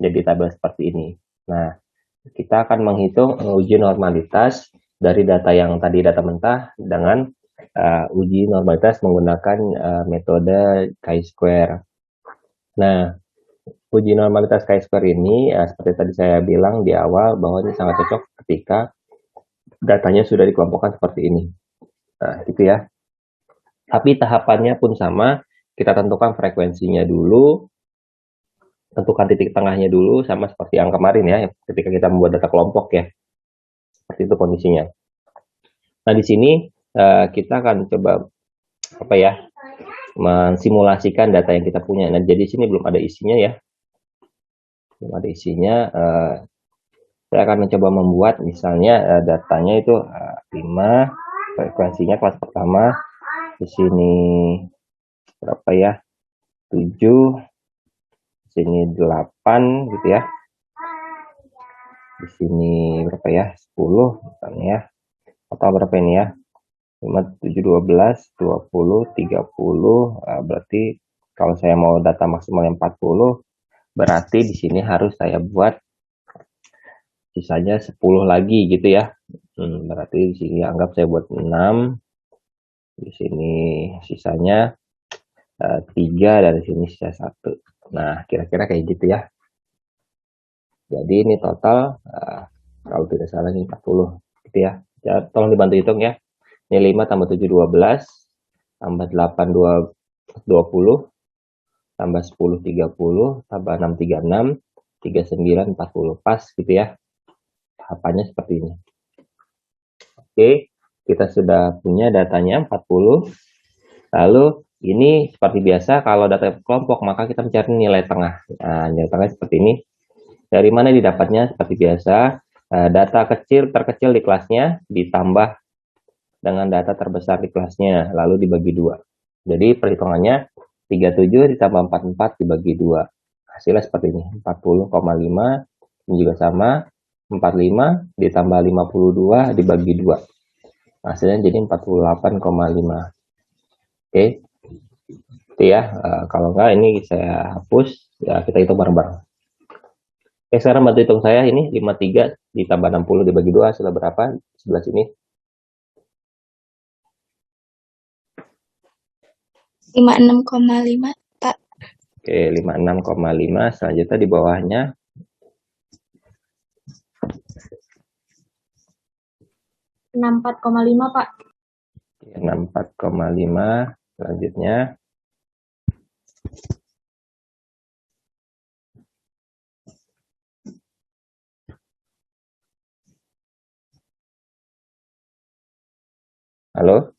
jadi tabel seperti ini. Nah, kita akan menghitung uji normalitas dari data yang tadi data mentah dengan uji normalitas menggunakan metode chi-square. Nah, uji normalitas chi-square ini seperti tadi saya bilang di awal bahwa ini sangat cocok ketika datanya sudah dikelompokkan seperti ini. Nah, gitu ya. Tapi tahapannya pun sama, kita tentukan frekuensinya dulu, tentukan titik tengahnya dulu, sama seperti yang kemarin ya, ketika kita membuat data kelompok ya. Seperti itu kondisinya. Nah, di sini kita akan coba mensimulasikan data yang kita punya. Nah, jadi sini belum ada isinya ya. Belum ada isinya. Saya akan mencoba membuat misalnya datanya itu 5, frekuensinya kelas pertama. Di sini berapa ya? 7, sini 8 gitu ya. Di sini berapa ya? 10 misalnya ya. Atau berapa ini ya? 5, 7, 12, 20, 30. Berarti kalau saya mau data maksimal 40, berarti di sini harus saya buat sisanya 10 lagi gitu ya. Berarti di sini anggap saya buat 6. Di sini sisanya 3, dari sini sisa 1. Nah, kira-kira kayak gitu ya. Jadi ini total kalau tidak salah ini 40 gitu ya. Tolong dibantu hitung ya. Ini 5 tambah 7 12, tambah 8 20, tambah 10 30, tambah 6 36, 39 40, pas gitu ya. Tahapannya seperti ini. Oke, kita sudah punya datanya 40. Lalu ini seperti biasa kalau data kelompok maka kita mencari nilai tengah. Nah, nilai tengah seperti ini. Dari mana didapatnya? Seperti biasa, data terkecil di kelasnya ditambah dengan data terbesar di kelasnya, lalu dibagi 2. Jadi perhitungannya 37 ditambah 44 dibagi 2. Hasilnya seperti ini, 40,5. Ini juga sama, 45 ditambah 52 dibagi 2. Hasilnya jadi 48,5. Oke. Itu ya, kalau enggak ini saya hapus, ya kita hitung bareng-bareng. Oke, sekarang bantu hitung saya ini 53 ditambah 60 dibagi 2 hasilnya berapa? Sebelah sini. 56,5, Pak. Oke, 56,5. Selanjutnya di bawahnya 64,5, Pak. 64,5. Selanjutnya halo?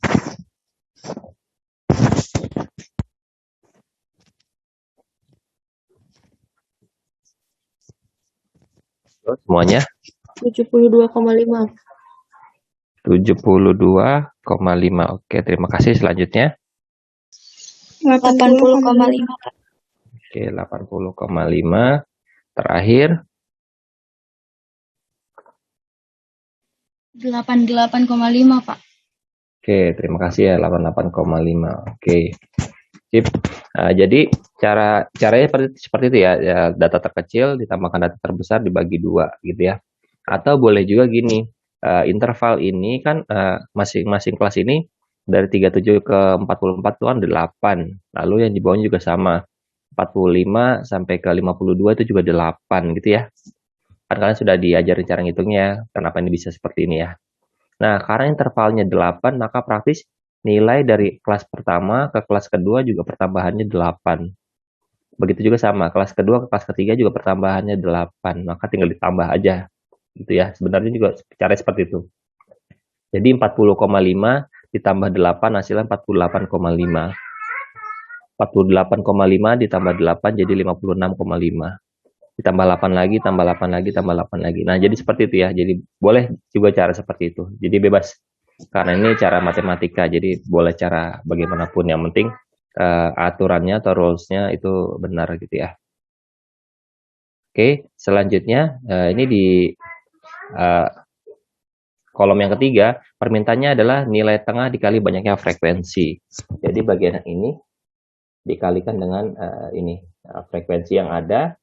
Halo semuanya? 72,5. 72,5. Oke, terima kasih. Selanjutnya 80,5, Pak. oke, 80,5. Terakhir 88,5, Pak. oke, terima kasih ya, 88,5. Oke, sip. Jadi caranya seperti itu ya, data terkecil ditambahkan data terbesar dibagi 2 gitu ya. Atau boleh juga gini, interval ini kan masing-masing kelas ini dari 37 ke 44 itu kan 8. Lalu yang di bawahnya juga sama, 45 sampai ke 52 itu juga 8 gitu ya. Kan kalian sudah diajarin cara ngitungnya, kenapa ini bisa seperti ini ya. Nah, karena intervalnya 8, maka praktis nilai dari kelas pertama ke kelas kedua juga pertambahannya 8. Begitu juga sama, kelas kedua ke kelas ketiga juga pertambahannya 8, maka tinggal ditambah aja. Gitu ya, sebenarnya juga cara seperti itu. Jadi 40,5 ditambah 8 hasilnya 48,5. 48,5 ditambah 8 jadi 56,5. Ditambah 8 lagi, tambah 8 lagi, tambah 8 lagi. Nah, jadi seperti itu ya. Jadi boleh juga cara seperti itu. Jadi bebas. Karena ini cara matematika, jadi boleh cara bagaimanapun. Yang penting aturannya atau rules-nya itu benar gitu ya. Oke, selanjutnya ini di kolom yang ketiga, permintaannya adalah nilai tengah dikali banyaknya frekuensi. Jadi bagian ini dikalikan dengan ini frekuensi yang ada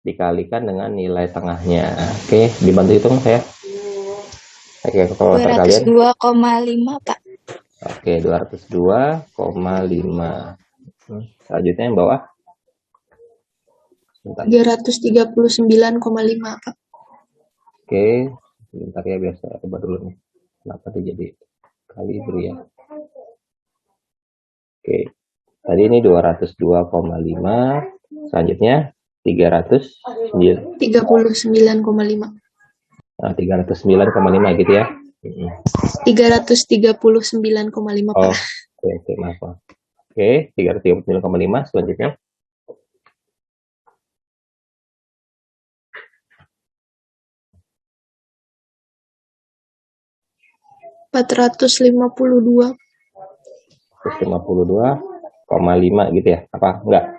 dikalikan dengan nilai tengahnya. Oke, dibantu hitung saya. Oke, kalkulator kalian. 202,5 Pak. Oke, 202,5. Selanjutnya yang bawah. 339,5 Pak. Oke, sebentar ya, biasa coba dulu nih. Kenapa dia jadi kali ya? Oke, tadi ini 202,5. Selanjutnya 39,5. 309,5 gitu ya. 339,5 Pak. Oke, maaf. Oke, 339,5. Selanjutnya 452,5 gitu ya? Apa enggak?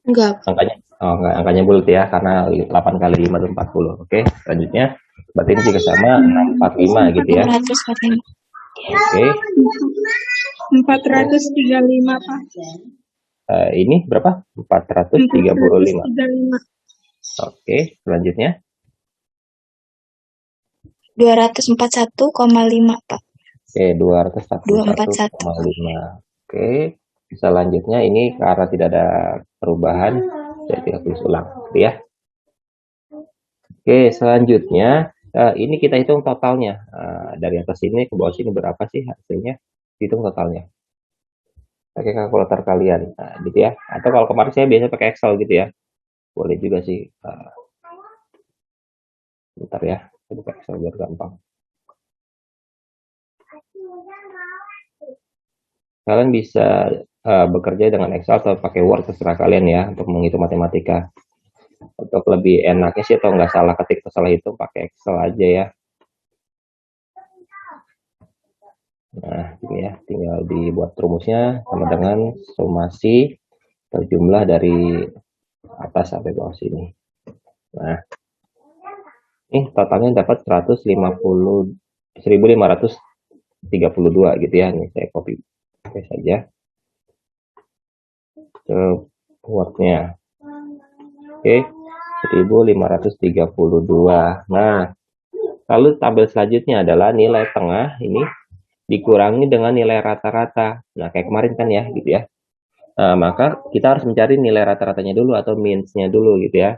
Enggak. Enggak, angkanya bulat ya, karena 8 kali 5 itu 40. Oke, selanjutnya berarti ini juga sama 645 gitu ya. 445. Oke. 435 Pak. Ini berapa? 435. Oke, selanjutnya 241,5 Pak. Oke, 241,5. Oke, bisa lanjutnya ini karena tidak ada perubahan, saya tidak tulis ulang, gitu ya. Oke, selanjutnya ini kita hitung totalnya. Dari atas ini ke bawah sini berapa sih hasilnya? Hitung totalnya. Pakai kalkulator kalian, gitu ya. Atau kalau kemarin saya biasa pakai Excel gitu ya. Boleh juga sih. Bentar ya, saya buka Excel biar gampang. Kalian bisa bekerja dengan Excel atau pakai Word, terserah kalian ya, untuk menghitung matematika. Untuk lebih enaknya sih, atau nggak salah ketik atau salah hitung, pakai Excel aja ya. Nah, ini ya, tinggal dibuat rumusnya sama dengan somasi jumlah dari atas sampai bawah sini. Nah, ini totalnya dapat 1.532 gitu ya. Ini saya copy saja ke Word-nya. Oke, 1.532. Nah, lalu tabel selanjutnya adalah nilai tengah ini dikurangi dengan nilai rata-rata. Nah, kayak kemarin kan ya, gitu ya. Nah, maka kita harus mencari nilai rata-ratanya dulu atau means-nya dulu gitu ya.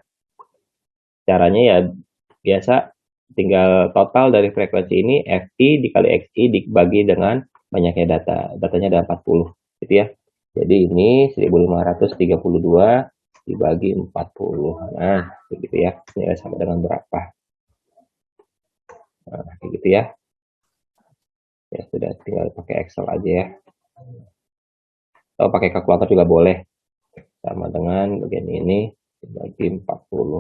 Caranya ya biasa, tinggal total dari frekuensi ini FI dikali XI dibagi dengan banyaknya data. Datanya ada 40 gitu ya. Jadi ini 1.532 dibagi 40. Nah, begitu ya. Nilai sama dengan berapa? Nah, gitu ya. Ya sudah, tinggal pakai Excel aja ya. Atau pakai kalkulator juga boleh. Sama dengan bagian ini dibagi 40.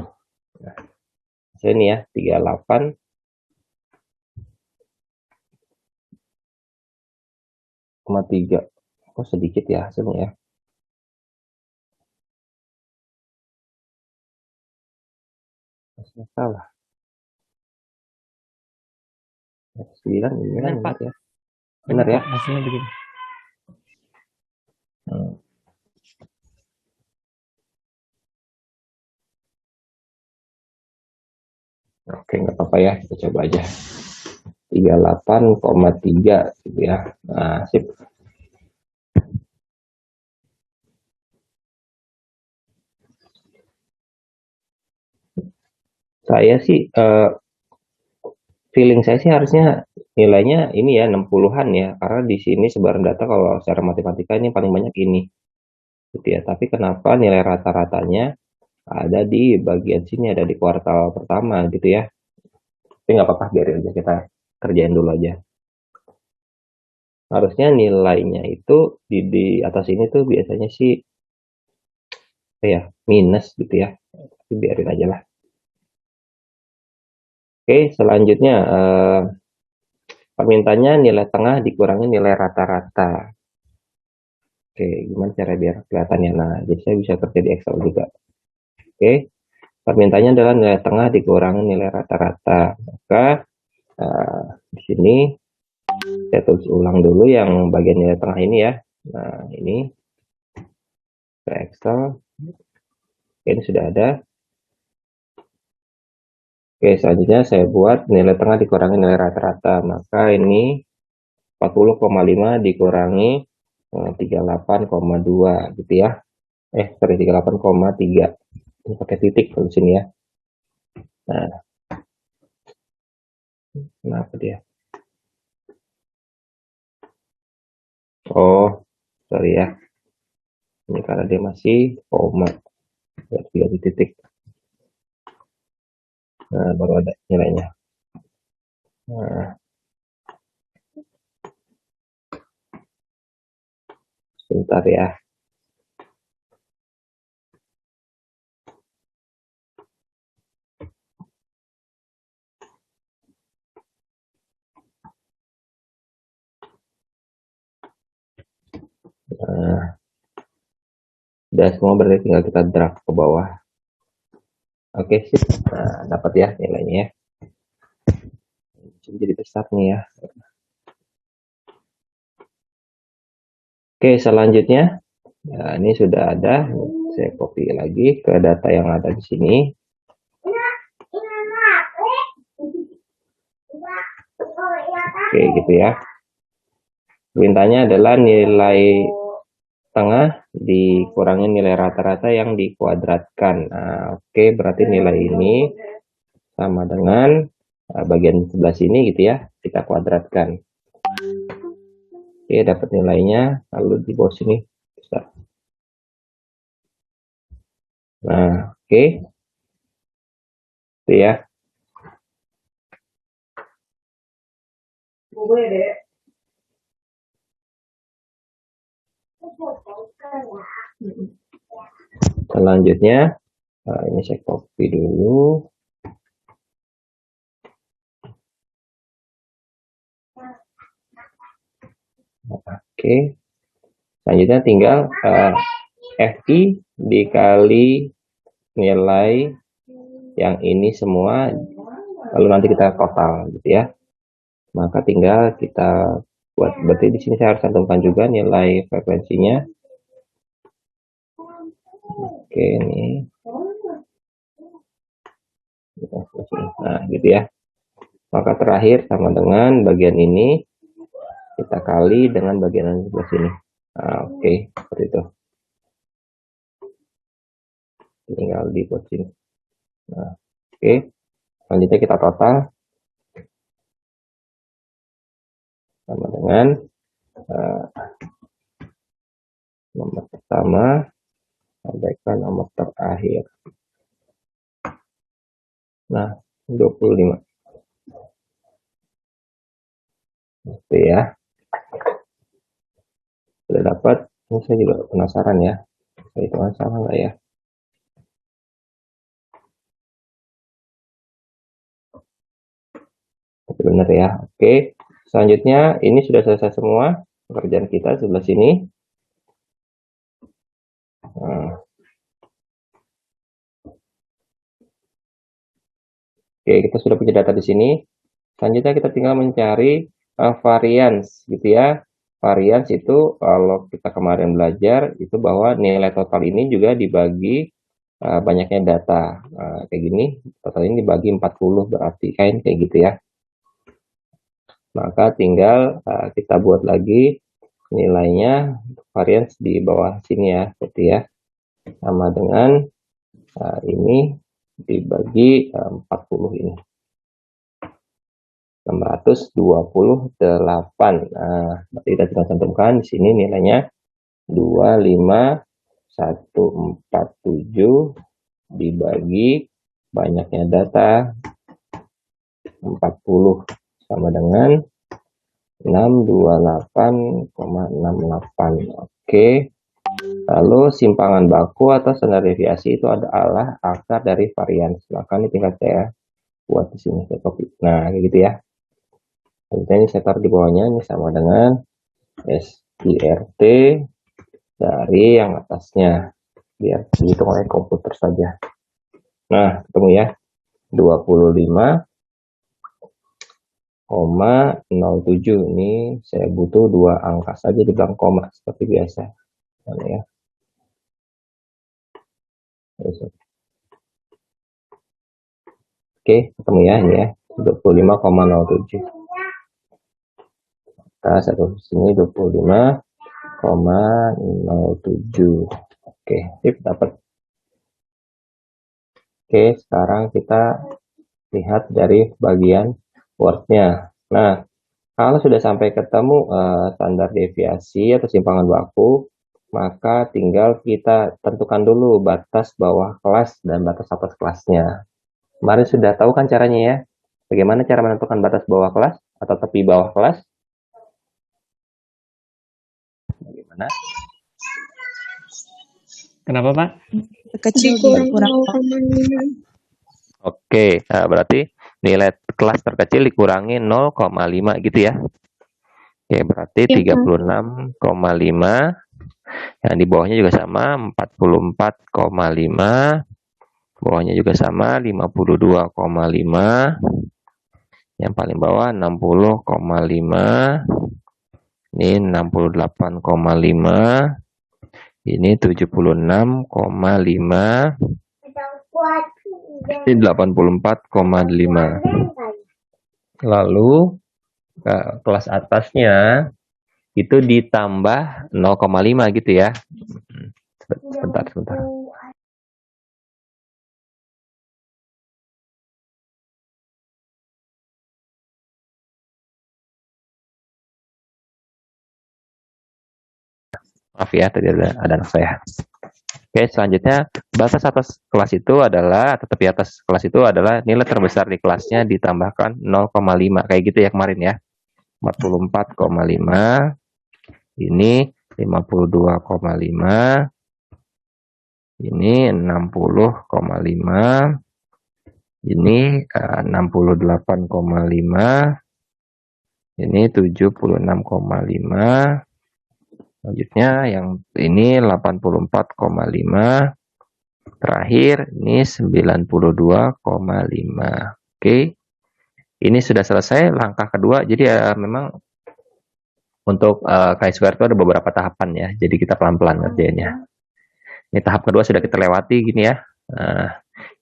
Nah, ini ya 38,3. Oh, sedikit ya hasilnya ya. Salah. 9 ini kan benar ya. Benar ya. Hasilnya begini. Oke, nggak apa-apa ya, kita coba aja. 38,3 gitu ya. Nah, sip. Saya sih feeling saya sih harusnya nilainya ini ya 60-an ya, karena di sini sebaran data kalau secara matematika ini paling banyak ini. Gitu ya. Tapi kenapa nilai rata-ratanya ada di bagian sini, ada di kuartal pertama gitu ya. Tapi nggak apa-apa, biarin aja, kita kerjain dulu aja. Harusnya nilainya itu di atas ini tuh biasanya sih ya minus gitu ya. Tapi biarin aja lah. Oke, selanjutnya permintaannya nilai tengah dikurangi nilai rata-rata. Oke, gimana cara biar kelihatannya? Nah, jadi saya bisa kerja di Excel juga. Oke, permintaannya adalah nilai tengah dikurangi nilai rata-rata. Maka di sini saya tulis ulang dulu yang bagian nilai tengah ini ya. Nah, ini ke Excel. Oke, ini sudah ada. Oke, selanjutnya saya buat nilai tengah dikurangi nilai rata-rata. Maka ini 40,5 dikurangi 38,2 gitu ya. Sorry, 38,3. Ini pakai titik di sini ya. Nah, kenapa dia? Oh, sorry ya. Ini karena dia masih koma. Ya, di titik. Nah, baru ada nilainya. Nah, sebentar ya. Nah, udah semua berarti tinggal kita drag ke bawah. Oke, sip. Nah, dapat ya nilainya ya. Jadi besar nih ya. Oke, selanjutnya. Nah, ini sudah ada. Saya copy lagi ke data yang ada di sini. Oke, gitu ya. Perintahnya adalah nilai tengah dikurangi nilai rata-rata yang dikuadratkan. Nah, oke, berarti nilai ini sama dengan bagian sebelah sini gitu ya, kita kuadratkan. Oke, dapat nilainya, lalu di bawah sini. Nah, oke. Itu ya. Selanjutnya, ini saya copy dulu. Oke. Selanjutnya tinggal FI dikali nilai yang ini semua, lalu nanti kita total gitu ya. Maka tinggal kita buat, berarti di sini saya harus cantumkan juga nilai frekuensinya. Oke, ini. Nah, gitu ya. Maka terakhir sama dengan bagian ini kita kali dengan bagian yang sebelah sini. Nah, oke, seperti itu. Tinggal dibuat sini. Nah, oke. Selanjutnya kita total sama dengan nomor pertama sampai ke nomor terakhir. Nah, 25. Oke ya. Sudah dapat. Ini saya juga penasaran ya. Saya hitungan salah nggak ya? Oke, benar ya. Oke. Selanjutnya ini sudah selesai semua pekerjaan kita sebelah sini. Nah. Oke, kita sudah punya data di sini. Selanjutnya kita tinggal mencari varians gitu ya. Varians itu kalau kita kemarin belajar itu bahwa nilai total ini juga dibagi banyaknya data. Kayak gini, total ini dibagi 40 berarti kayak gitu ya. Maka tinggal kita buat lagi nilainya varians di bawah sini ya, seperti ya. Sama dengan ini dibagi 40 ini. 628. Nah, berarti kita tinggal cantumkan di sini nilainya 25147 dibagi banyaknya data 40 sama dengan 628,68. Oke. Lalu simpangan baku atau standar deviasi itu adalah akar dari varians. Maka ini tinggal saya buat di sini, saya copy. Nah, kayak gitu ya. Ini saya taruh di bawahnya, ini sama dengan SIRT dari yang atasnya, biar dihitung oleh komputer saja. Nah, ketemu ya, 25,07. Ini saya butuh 2 angka saja di belakang koma seperti biasa. Mana ya? Oke, ketemu ya ini ya, 25,07. Nah, satu sini 25,07. Oke, sip, dapat. Oke, sekarang kita lihat dari bagian wordnya. Nah, kalau sudah sampai ketemu standar deviasi atau simpangan baku, maka tinggal kita tentukan dulu batas bawah kelas dan batas atas kelasnya. Kemarin sudah tahu kan caranya ya? Bagaimana cara menentukan batas bawah kelas atau tepi bawah kelas? Bagaimana? Kenapa, Pak? Kecil kurang 0,5. Oke, nah berarti nilai kelas terkecil dikurangi 0,5 gitu ya. Oke, berarti Ya, 36,5. Yang di bawahnya juga sama, 44,5. Bawahnya juga sama, 52,5. Yang paling bawah 60,5. Ini 68,5. Ini 76,5. Ini 84,5. Lalu kelas atasnya itu ditambah 0,5 gitu ya. Sebentar. Maaf ya, tadi ada anak saya. Oke, selanjutnya batas atas kelas itu adalah, atau tepi atas kelas itu adalah nilai terbesar di kelasnya ditambahkan 0,5. Kayak gitu ya kemarin ya. 44,5. Ini 52,5. Ini 60,5. Ini 68,5. Ini 76,5. Selanjutnya yang ini 84,5. Terakhir ini 92,5. Oke. Ini sudah selesai langkah kedua. Jadi memang untuk chi-square itu ada beberapa tahapan ya. Jadi kita pelan-pelan ngerjainnya. Ini tahap kedua sudah kita lewati gini ya.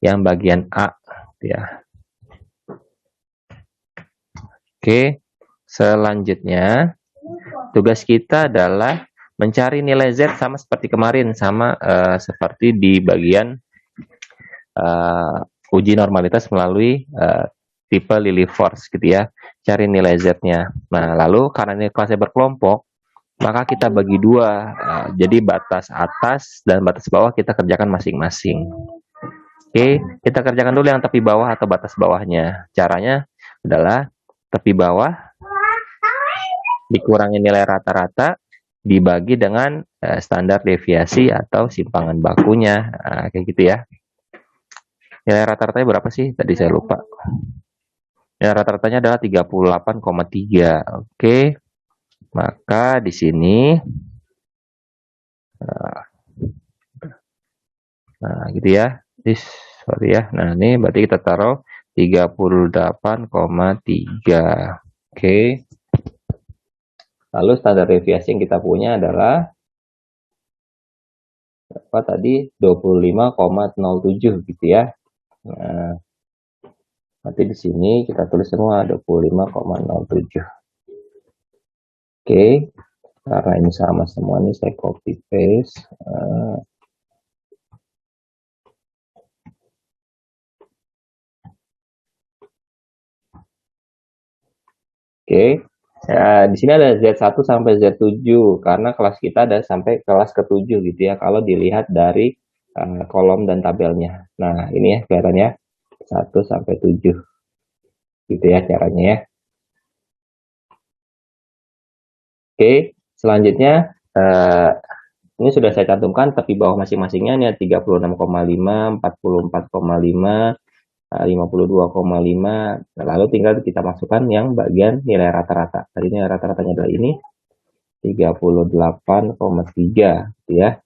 Yang bagian A ya. Oke. Selanjutnya tugas kita adalah mencari nilai Z sama seperti kemarin, sama seperti di bagian uji normalitas melalui tipe Lily-Force gitu ya. Cari nilai Z-nya. Nah, lalu karena ini kelasnya berkelompok, maka kita bagi dua. Jadi batas atas dan batas bawah kita kerjakan masing-masing. Oke, kita kerjakan dulu yang tepi bawah atau batas bawahnya. Caranya adalah tepi bawah dikurangi nilai rata-rata dibagi dengan standar deviasi atau simpangan bakunya. Kayak gitu ya. Nilai rata-ratanya berapa sih? Tadi saya lupa. Nilai rata-ratanya adalah 38,3. Oke. Maka di sini nah gitu ya. Sorry ya. Nah, ini berarti kita taruh 38,3. Oke. Lalu standar deviasi yang kita punya adalah apa tadi? 25,07 gitu ya. Nah, nanti di sini kita tulis semua 25,07. Oke. Karena ini sama semua nih, saya copy paste. Oke. Ya, di sini ada Z1 sampai Z7 karena kelas kita ada sampai kelas ke-7 gitu ya kalau dilihat dari kolom dan tabelnya. Nah, ini ya kelihatannya 1 sampai 7. Gitu ya caranya ya. Oke, selanjutnya ini sudah saya cantumkan tepi bawah masing-masingnya ini 36,5, 44,5, 52,5. Lalu tinggal kita masukkan yang bagian nilai rata-rata. Tadi nilai rata-ratanya adalah ini 38,3 gitu ya.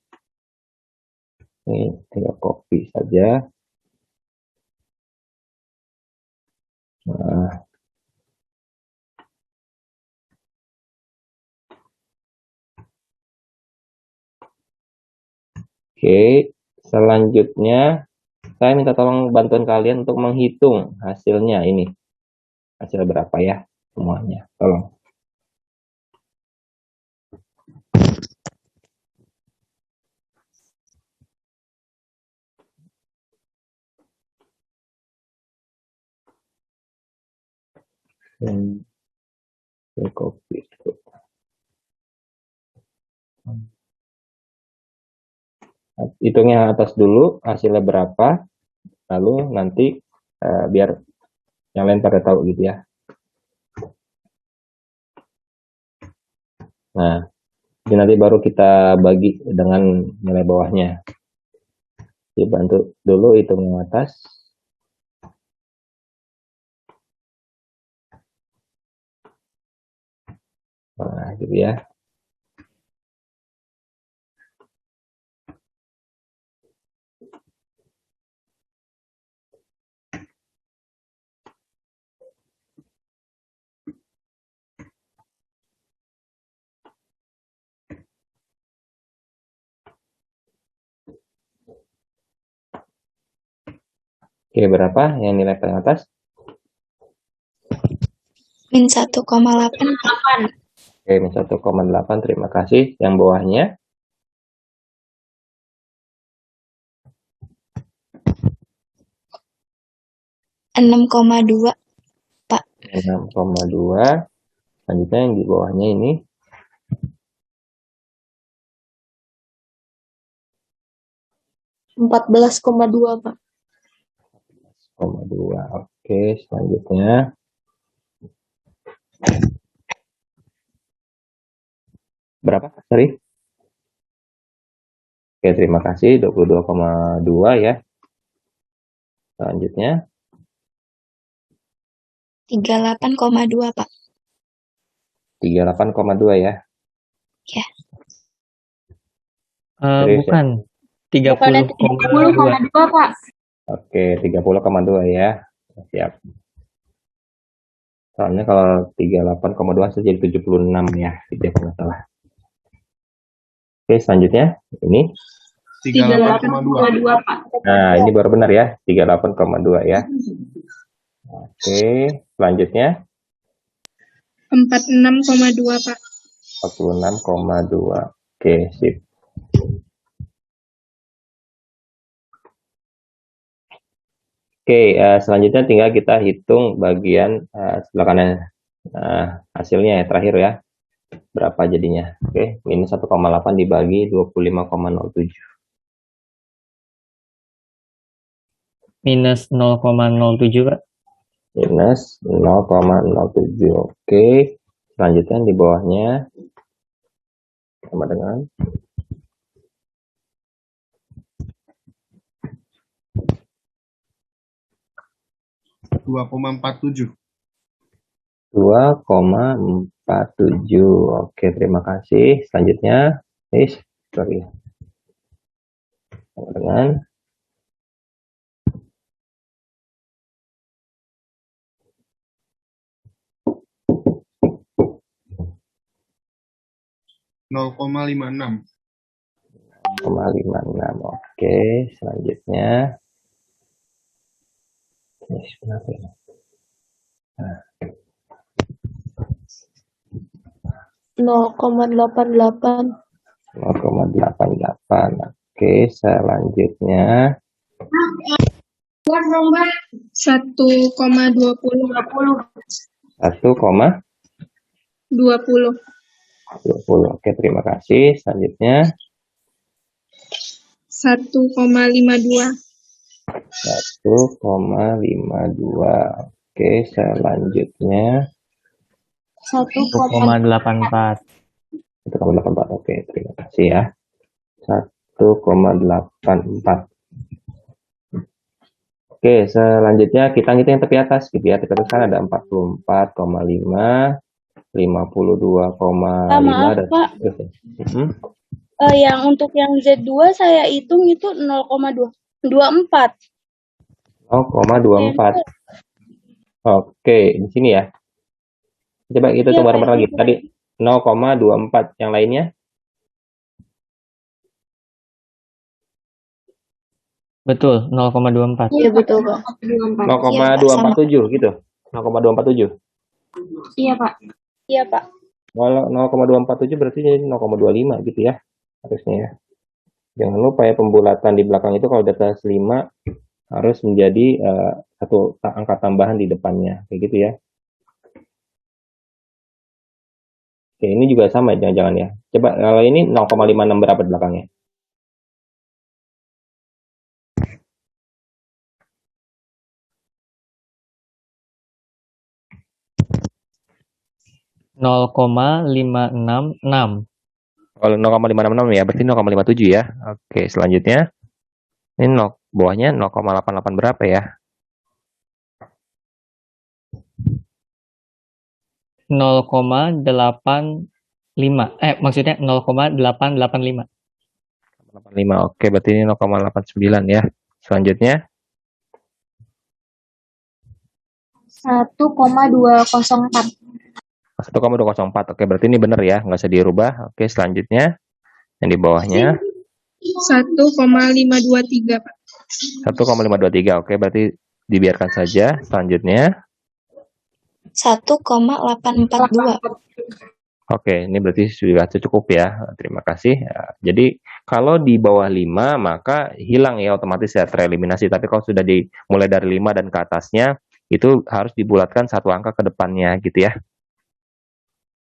Ini tinggal copy saja. Nah, oke, Selanjutnya, saya minta tolong bantuan kalian untuk menghitung hasilnya ini. Hasil berapa ya semuanya? Tolong. Copy. Hitung yang atas dulu, hasilnya berapa, lalu nanti biar yang lain pada tahu gitu ya. Nah, jadi nanti baru kita bagi dengan nilai bawahnya. Dibantu dulu hitung yang atas. Nah, gitu ya. Oke, berapa yang nilai paling atas? Min 1,8. Oke, ini 1,8. Terima kasih. Yang bawahnya? 6,2, Pak. 6,2. Selanjutnya yang di bawahnya ini? 14,2, Pak. 14,2. Oke, selanjutnya. Berapa? Sorry. Oke, terima kasih. 22,2 ya. Selanjutnya. 38,2, Pak. 38,2 ya. Ya. Bukan. 30,2, Pak. Oke, 30,2 ya. Siap. Soalnya kalau 38,2 jadi 76 ya. Tidak masalah. Oke, selanjutnya ini 38,2, Pak. Nah, ini baru benar ya, 38,2 ya. Oke, selanjutnya 46,2, Pak. 46,2. Oke, sip. Oke, selanjutnya tinggal kita hitung bagian sebelah kanan hasilnya ya, terakhir ya. Berapa jadinya? Oke, minus 1,8 dibagi 25,07. minus 0,07, Pak. Minus 0,07. Oke, selanjutnya di bawahnya sama dengan 2,47. 2,47. Oke, terima kasih. Selanjutnya, sorry. Sama dengan 0,56. 0,56. Oke, selanjutnya. Kenapa ini? Nah. 0,88. 0,88. Oke, selanjutnya 1,20. 1,20. Oke, terima kasih. Selanjutnya 1,52. 1,52. Oke, selanjutnya 1,84. 1,84. Oke, terima kasih ya. 1,84. Oke, selanjutnya kita ngitung yang tepi atas gitu ya. Tepi atas kan ada 44,5, 52,5 Maaf, dan Pak. Yang untuk yang Z2 saya hitung itu 0,24. 0,24. Oke, di sini ya. Coba kita Iya, coba bareng-bareng lagi. Pak. Tadi 0,24, yang lainnya Betul, 0,24. Iya betul Pak. 0,247 gitu. 0,247. Iya Pak. Iya, Pak. Kalau 0,247 berarti jadi 0,25 gitu ya. Harusnya ya. Jangan lupa ya pembulatan di belakang itu kalau di atas 5 harus menjadi satu angka tambahan di depannya. Kayak gitu ya. Oke, ini juga sama ya, jangan-jangan ya. Coba kalau ini 0,56 berapa di belakangnya? Nol koma 566. Kalau 0,566 ya, berarti 0,57 ya. Oke, selanjutnya. Ini bawahnya 0,88 berapa ya? 0,85. Maksudnya 0,885. 85. Oke, berarti ini 0,89 ya. Selanjutnya. 1,204. 1,204. Oke, berarti ini benar ya, nggak usah dirubah. Oke, selanjutnya yang di bawahnya 1,523 Pak. 1,523. Oke, berarti dibiarkan saja. Selanjutnya 1,842. oke, ini berarti sudah cukup ya. Terima kasih. Ya, jadi kalau di bawah 5 maka hilang ya otomatis ya tereliminasi. Tapi kalau sudah dimulai dari 5 dan ke atasnya itu harus dibulatkan satu angka ke depannya gitu ya.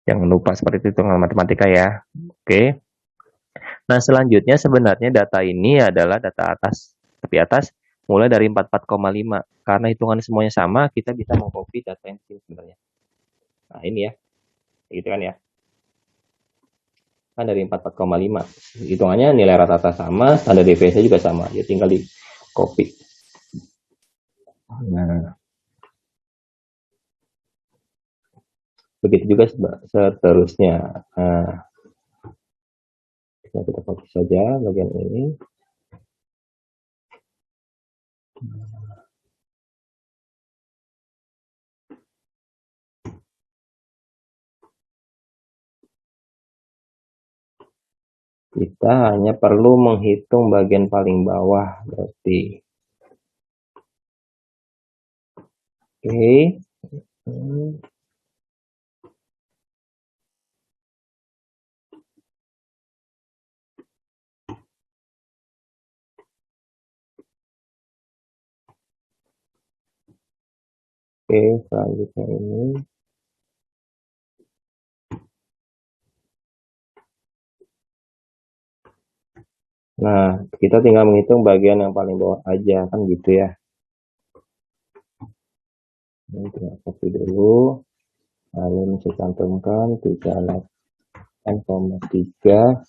Jangan lupa seperti itu dengan matematika ya. Oke. Nah, selanjutnya sebenarnya data ini adalah data atas, tepi atas mulai dari 44,5. Karena hitungan semuanya sama, kita bisa mengcopy data yang sini sebenarnya. Nah, ini ya. Gitu kan ya. Kan dari 44,5. Hitungannya nilai rata-rata sama, standar deviasi juga sama. Ya tinggal di copy. Nah, begitu juga seterusnya. Nah, kita copy saja bagian ini. Kita hanya perlu menghitung bagian paling bawah berarti. Oke. Oke, selanjutnya ini. Nah, kita tinggal menghitung bagian yang paling bawah aja, kan gitu ya. Ini tinggal copy dulu. Lalu saya cantumkan 38,3.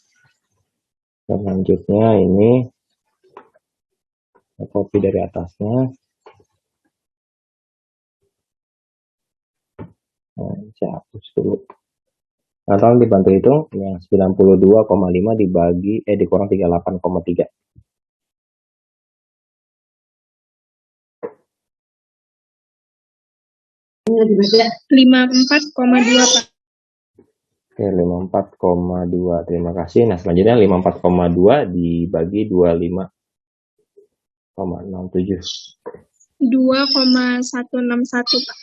Selanjutnya ini saya copy dari atasnya. Nah, saya hapus dulu. Nah, tolong dibantu hitung yang 92,5 dikurang 38,3. 54,2 Pak. Oke, 54,2. Terima kasih. Nah, selanjutnya 54,2 dibagi 25,67. 2,161 Pak.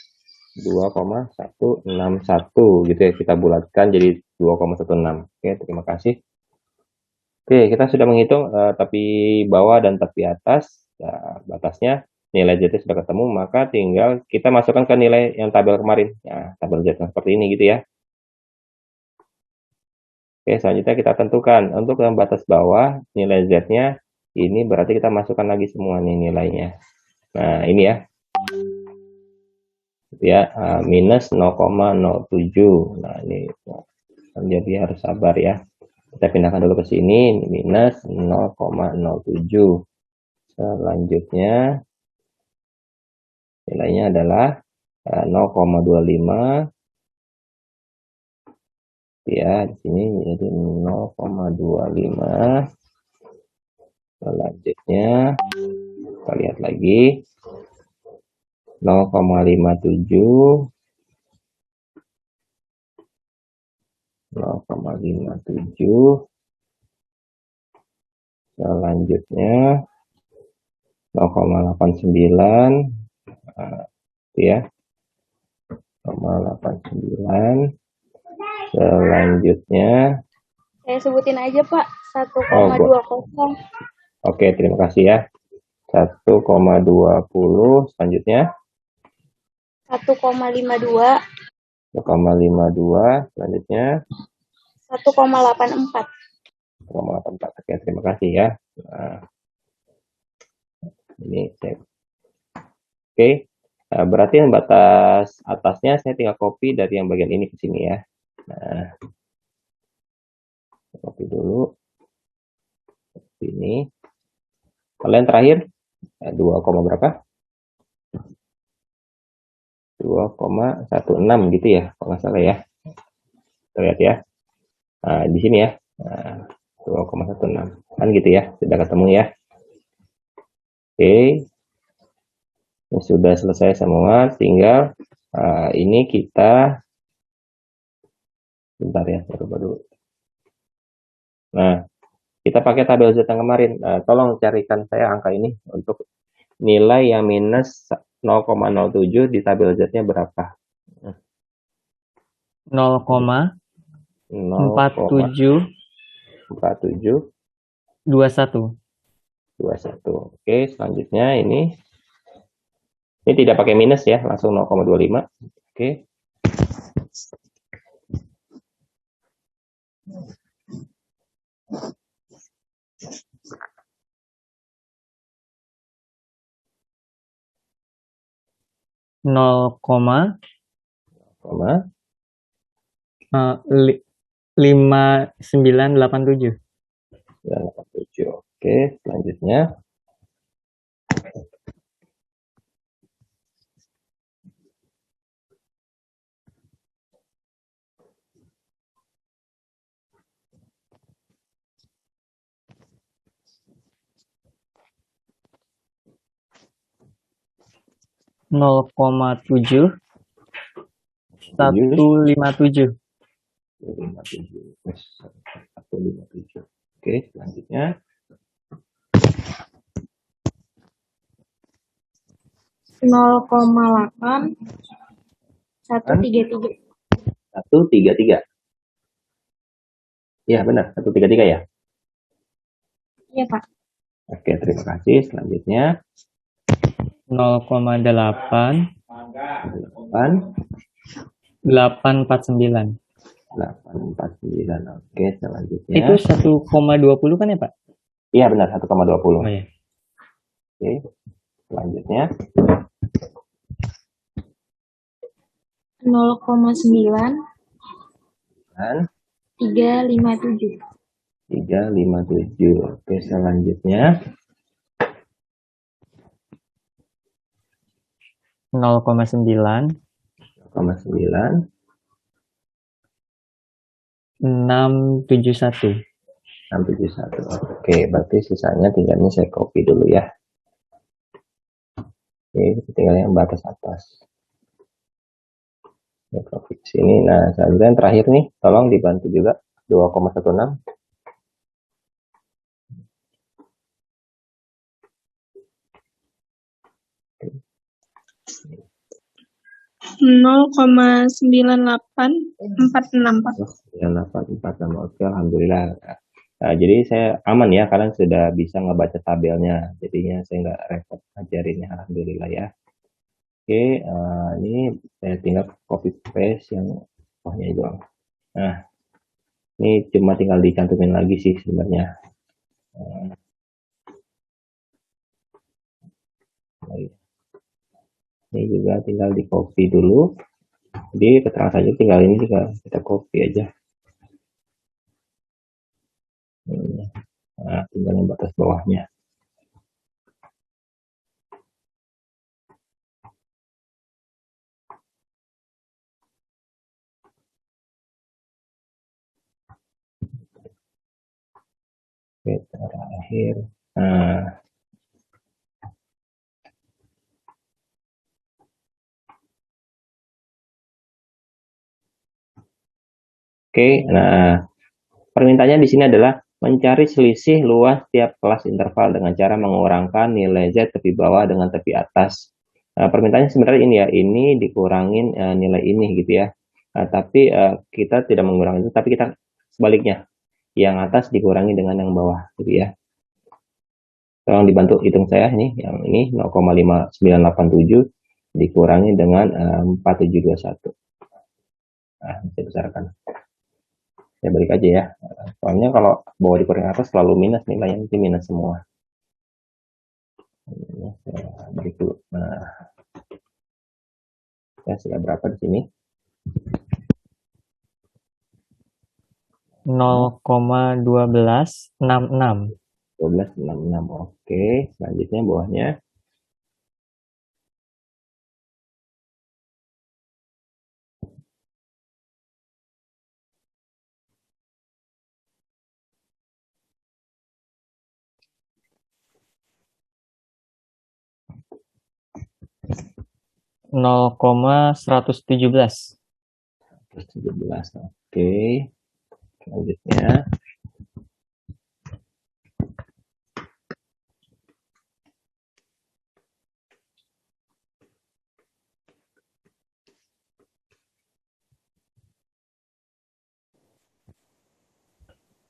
2,161 gitu ya, kita bulatkan jadi 2,16. Oke, terima kasih. Oke, kita sudah menghitung tepi bawah dan tepi atas ya, batasnya nilai Z sudah ketemu, maka tinggal kita masukkan ke nilai yang tabel kemarin ya, tabel Z seperti ini gitu ya. Oke, selanjutnya kita tentukan untuk yang batas bawah nilai Z-nya ini berarti kita masukkan lagi semua nih nilainya. Nah, ini ya minus 0,07. Nah, ini jadi harus sabar ya. Kita pindahkan dulu ke sini, minus 0,07. Selanjutnya nilainya adalah 0,25 ya, di sini jadi 0,25. Selanjutnya kita lihat lagi 0,57, 0,57. Selanjutnya 0,89 ya, 0,89. Selanjutnya, Saya sebutin aja, Pak. Oh, 1,20. oke, terima kasih ya. 1,20. Selanjutnya 1,52. 1,52. Selanjutnya 1,84. 1,84. Oke, terima kasih ya. Nah, ini saya. Oke, berarti yang batas atasnya saya tinggal copy dari yang bagian ini ke sini ya. Nah, copy dulu. Ini. Kalian terakhir 2, berapa? 2,16 gitu ya, kalau nggak salah ya. Kita lihat ya. Nah, di sini ya. Nah, 2,16. Kan gitu ya, sudah ketemu ya. Oke. Ini sudah selesai semua, tinggal ini kita bentar ya, coba dulu. Nah, kita pakai tabel Z yang kemarin. Tolong carikan saya angka ini untuk nilai yang minus 0,07 di tabel Z-nya berapa? 0,47 0,47 21. 21. Oke, selanjutnya ini tidak pakai minus ya, langsung 0,25. Oke. Nol koma Koma 5987. 987. Oke, selanjutnya 0,7 157. 157. 157. Oke, selanjutnya 0,8. 133. 133. Ya, benar, 133 ya. Iya, Pak. Oke, terima kasih. Selanjutnya 0,8 8 849. 849. Oke, selanjutnya. Itu 1,20 kan ya, Pak? Iya, benar, 1,20. Oh ya. Oke, selanjutnya 0,9. dan 357. 357. Oke, selanjutnya 0,9 0,9 671. 671. Oke, berarti sisanya tinggal ini saya copy dulu ya. Oke, tinggal yang batas atas. Saya copy ke sini. Nah, selanjutnya yang terakhir nih, tolong dibantu juga 2,16. 0,9846, Pak. 9846. Oke, alhamdulillah. Nah, jadi saya aman ya, kalian sudah bisa ngebaca tabelnya. Jadinya saya nggak repot ngajarinnya, alhamdulillah ya. Oke, ini saya tinggal copy paste yang bawahnya doang. Nah, ini cuma tinggal dicantumin lagi sih sebenarnya. Ini juga tinggal di copy dulu. Jadi keterangan saja tinggal ini juga kita copy aja. Nah, tinggal yang batas bawahnya. Oke, terakhir. Nah, oke, nah permintaannya di sini adalah mencari selisih luas tiap kelas interval dengan cara mengurangkan nilai Z tepi bawah dengan tepi atas. Permintaannya sebenarnya ini ya, ini dikurangin nilai ini gitu ya. Tapi kita tidak mengurangi itu, tapi kita sebaliknya, yang atas dikurangi dengan yang bawah gitu ya. Tolong dibantu hitung saya ini, yang ini 0,5987 dikurangi dengan 4721. Nah, saya besarkan. Saya balik aja ya. Soalnya kalau bawah dikurangi atas selalu minus, nilainya nanti minus semua. Ini saya balik dulu. Nah, ya sudah berapa di sini? 0,1266. 1266. Oke, selanjutnya bawahnya. Nol koma 117. 117. Oke. Selanjutnya.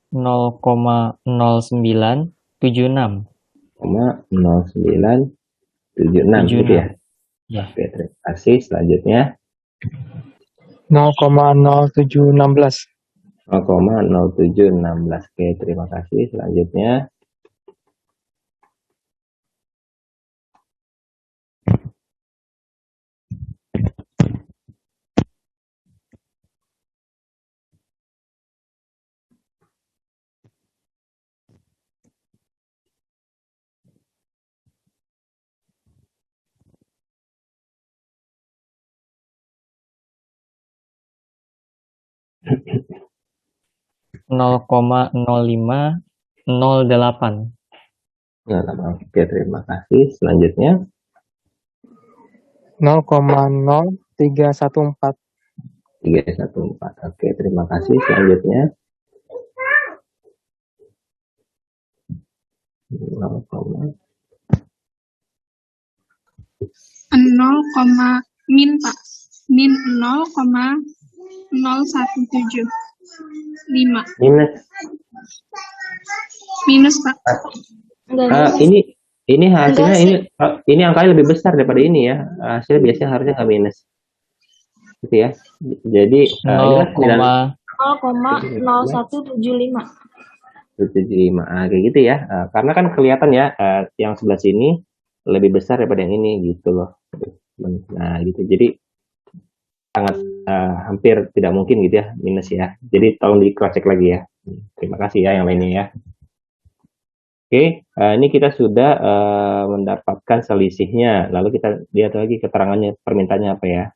Nol koma 0976. 0976 gitu ya. Ya. Oke, terima kasih. Selanjutnya 0,0716. 0,0716. Oke, terima kasih. Selanjutnya 0,0508. Oke, terima kasih. Selanjutnya 0,0314. 314. Oke, terima kasih. Selanjutnya 0, 0, min Pak. Min 0,0175. minus. Minus Pak. Enggak, Ini hasilnya Enggak ini angkanya lebih besar daripada ini ya. Hasilnya biasanya harusnya nggak minus. Gitu ya. Jadi ini kan 0,0175. 75. Kayak gitu ya. Karena kan kelihatan ya yang sebelah sini lebih besar daripada yang ini gitu loh. Nah, gitu. Jadi sangat hampir tidak mungkin gitu ya minus ya. Jadi tolong di cross check lagi ya. Terima kasih ya yang lainnya ya. Oke, ini kita sudah mendapatkan selisihnya. Lalu kita lihat lagi keterangannya, permintaannya apa ya.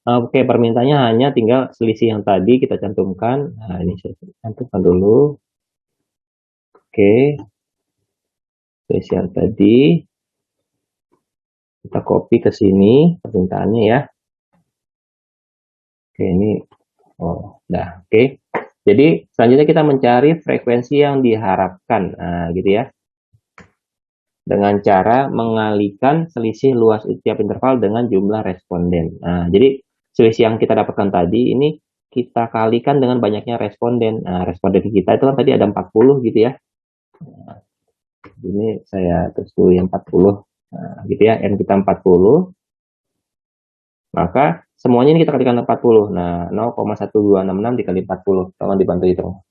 Oke, permintaannya hanya tinggal selisih yang tadi kita cantumkan. Nah, ini saya cantumkan dulu. Oke, selisih yang tadi. Kita copy ke sini permintaannya ya. Oke, ini. Oh, udah. Oke. Jadi selanjutnya kita mencari frekuensi yang diharapkan, gitu ya. Dengan cara mengalihkan selisih luas tiap interval dengan jumlah responden. Nah, jadi selisih yang kita dapatkan tadi ini kita kalikan dengan banyaknya responden. Nah, responden kita itu kan tadi ada 40 gitu ya. Nah, ini saya tulis dulu yang 40. Nah, gitu ya, N kita 40. Maka semuanya ini kita kalikan 40. Nah, 0,1266 dikali 40. Tolong dibantu hitung.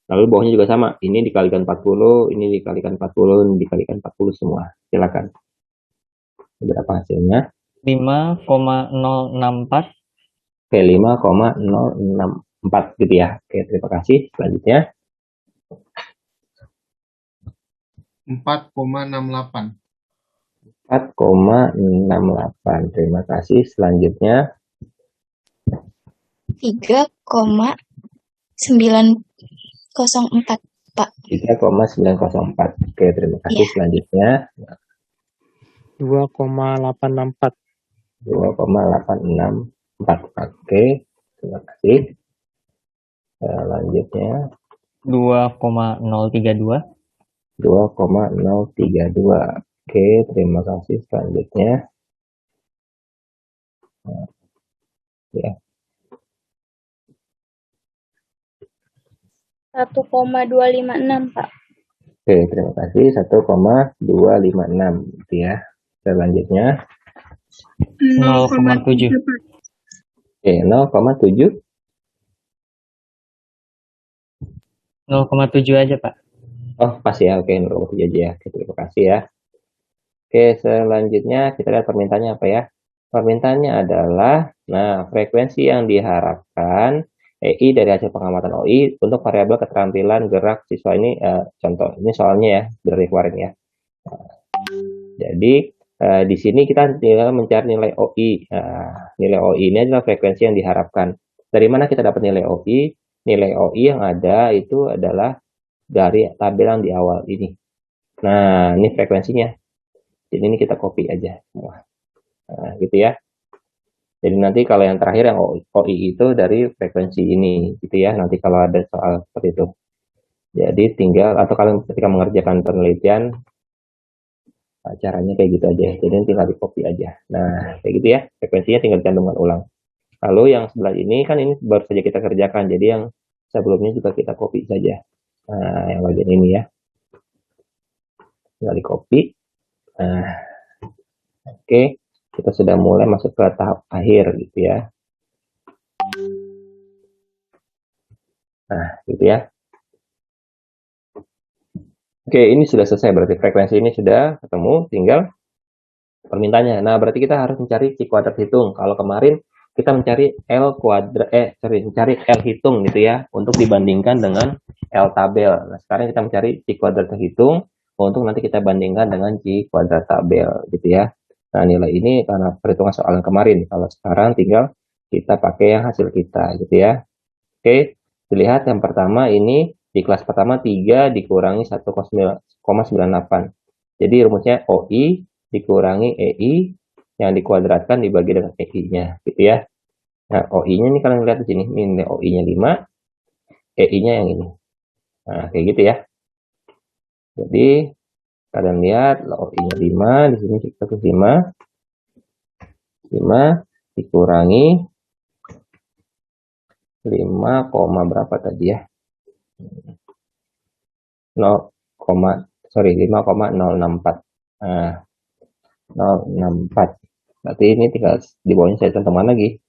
Lalu bawahnya juga sama. Ini dikalikan 40, ini dikalikan 40, ini dikalikan 40 semua. Silakan. Berapa hasilnya? 5,064. Oke, 5,064 gitu ya. Oke, terima kasih. Selanjutnya 4,68. 4,68. Terima kasih. Selanjutnya 3,904 Pak. 3,904. Oke, terima kasih. Selanjutnya 2,864. 2,864. Oke, terima kasih. Selanjutnya 2,032. 2,032. Oke, terima kasih. Selanjutnya. Nah, ya. 1,256 Pak. Oke, terima kasih. 1,256 gitu ya. Selanjutnya. 0,7. Pak. Oke, 0,7. 0,7 aja, Pak. Oh, pas ya. Oke, 0,7 aja ya. Oke, terima kasih ya. Oke, selanjutnya kita lihat permintaannya apa ya. Permintaannya adalah, nah, frekuensi yang diharapkan EI dari hasil pengamatan OI untuk variabel keterampilan gerak siswa ini, contoh, ini soalnya ya, dari kemarin ya. Jadi, di sini kita tinggal mencari nilai OI. Nah, nilai OI ini adalah frekuensi yang diharapkan. Dari mana kita dapat nilai OI? Nilai OI yang ada itu adalah dari tabel yang di awal ini. Nah, ini frekuensinya. Jadi ini kita copy aja semua. Nah, gitu ya. Jadi nanti kalau yang terakhir yang OI itu dari frekuensi ini, gitu ya. Nanti kalau ada soal seperti itu. Jadi tinggal, atau kalian ketika mengerjakan penelitian, caranya kayak gitu aja. Jadi tinggal di copy aja. Nah, kayak gitu ya. Frekuensinya tinggal dicantumkan ulang. Lalu yang sebelah ini kan ini baru saja kita kerjakan. Jadi yang sebelumnya juga kita copy saja. Nah, yang bagian ini ya. Tinggal di copy. Nah, oke. Kita sudah mulai masuk ke tahap akhir gitu ya. Nah, gitu ya. Oke, ini sudah selesai. Berarti frekuensi ini sudah ketemu. Tinggal permintaannya. Nah, berarti kita harus mencari C kuadrat hitung. Kalau kemarin kita mencari L kuadrat, mencari L hitung gitu ya. Untuk dibandingkan dengan L tabel. Nah, sekarang kita mencari C kuadrat hitung. Untuk nanti kita bandingkan dengan C kuadrat tabel gitu ya. Nah, nilai ini karena perhitungan soal yang kemarin. Kalau sekarang tinggal kita pakai yang hasil kita gitu ya. Oke, dilihat yang pertama ini di kelas pertama 3 dikurangi 1,98. Jadi rumusnya OI dikurangi EI yang dikuadratkan dibagi dengan EI-nya gitu ya. Nah, OI-nya ini kalian lihat di sini, ini OI-nya 5, EI-nya yang ini. Nah, kayak gitu ya. Jadi kalian lihat OI-nya 5, di sini kita 5 dikurangi 5, berapa tadi ya? 5,064. Nah, 064. Berarti ini tinggal di bawahnya saya cantumkan lagi.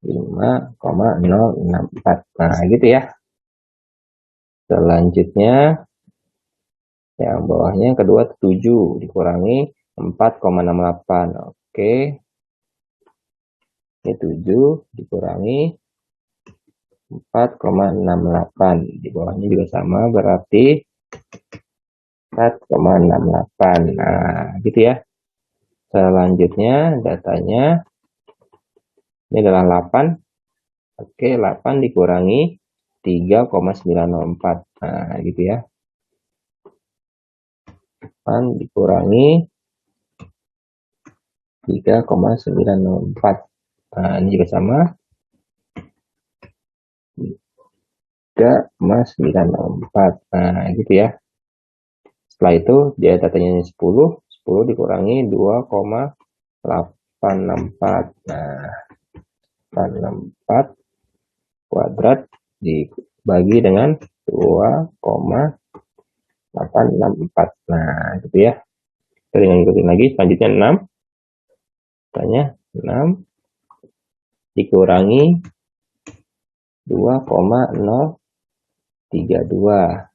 5,064. Nah, gitu ya. Selanjutnya yang bawahnya yang kedua 7 dikurangi 4,68. Oke. Ini 7 dikurangi 4,68. Di bawahnya juga sama, berarti 4,68. Nah, gitu ya. Selanjutnya datanya ini adalah 8. Oke, 8 dikurangi 3,904. Nah, gitu ya. 8 dikurangi 3,904. Nah, ini juga sama. 3,904. Nah, gitu ya. Setelah itu dia datanya 10 dikurangi 2,864. Nah, 864 kuadrat dibagi dengan 2,864. Nah, gitu ya. Kita ikutin lagi. Selanjutnya 6. Tanya 6 dikurangi 2,032.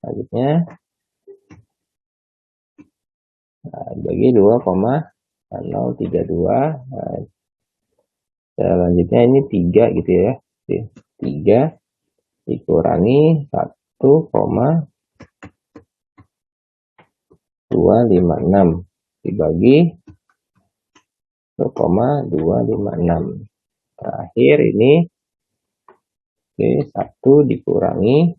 Selanjutnya bagi 2,032. Nah, selanjutnya ini 3 gitu ya. 3 dikurangi 1,256 dibagi 1,256. Terakhir ini 1 dikurangi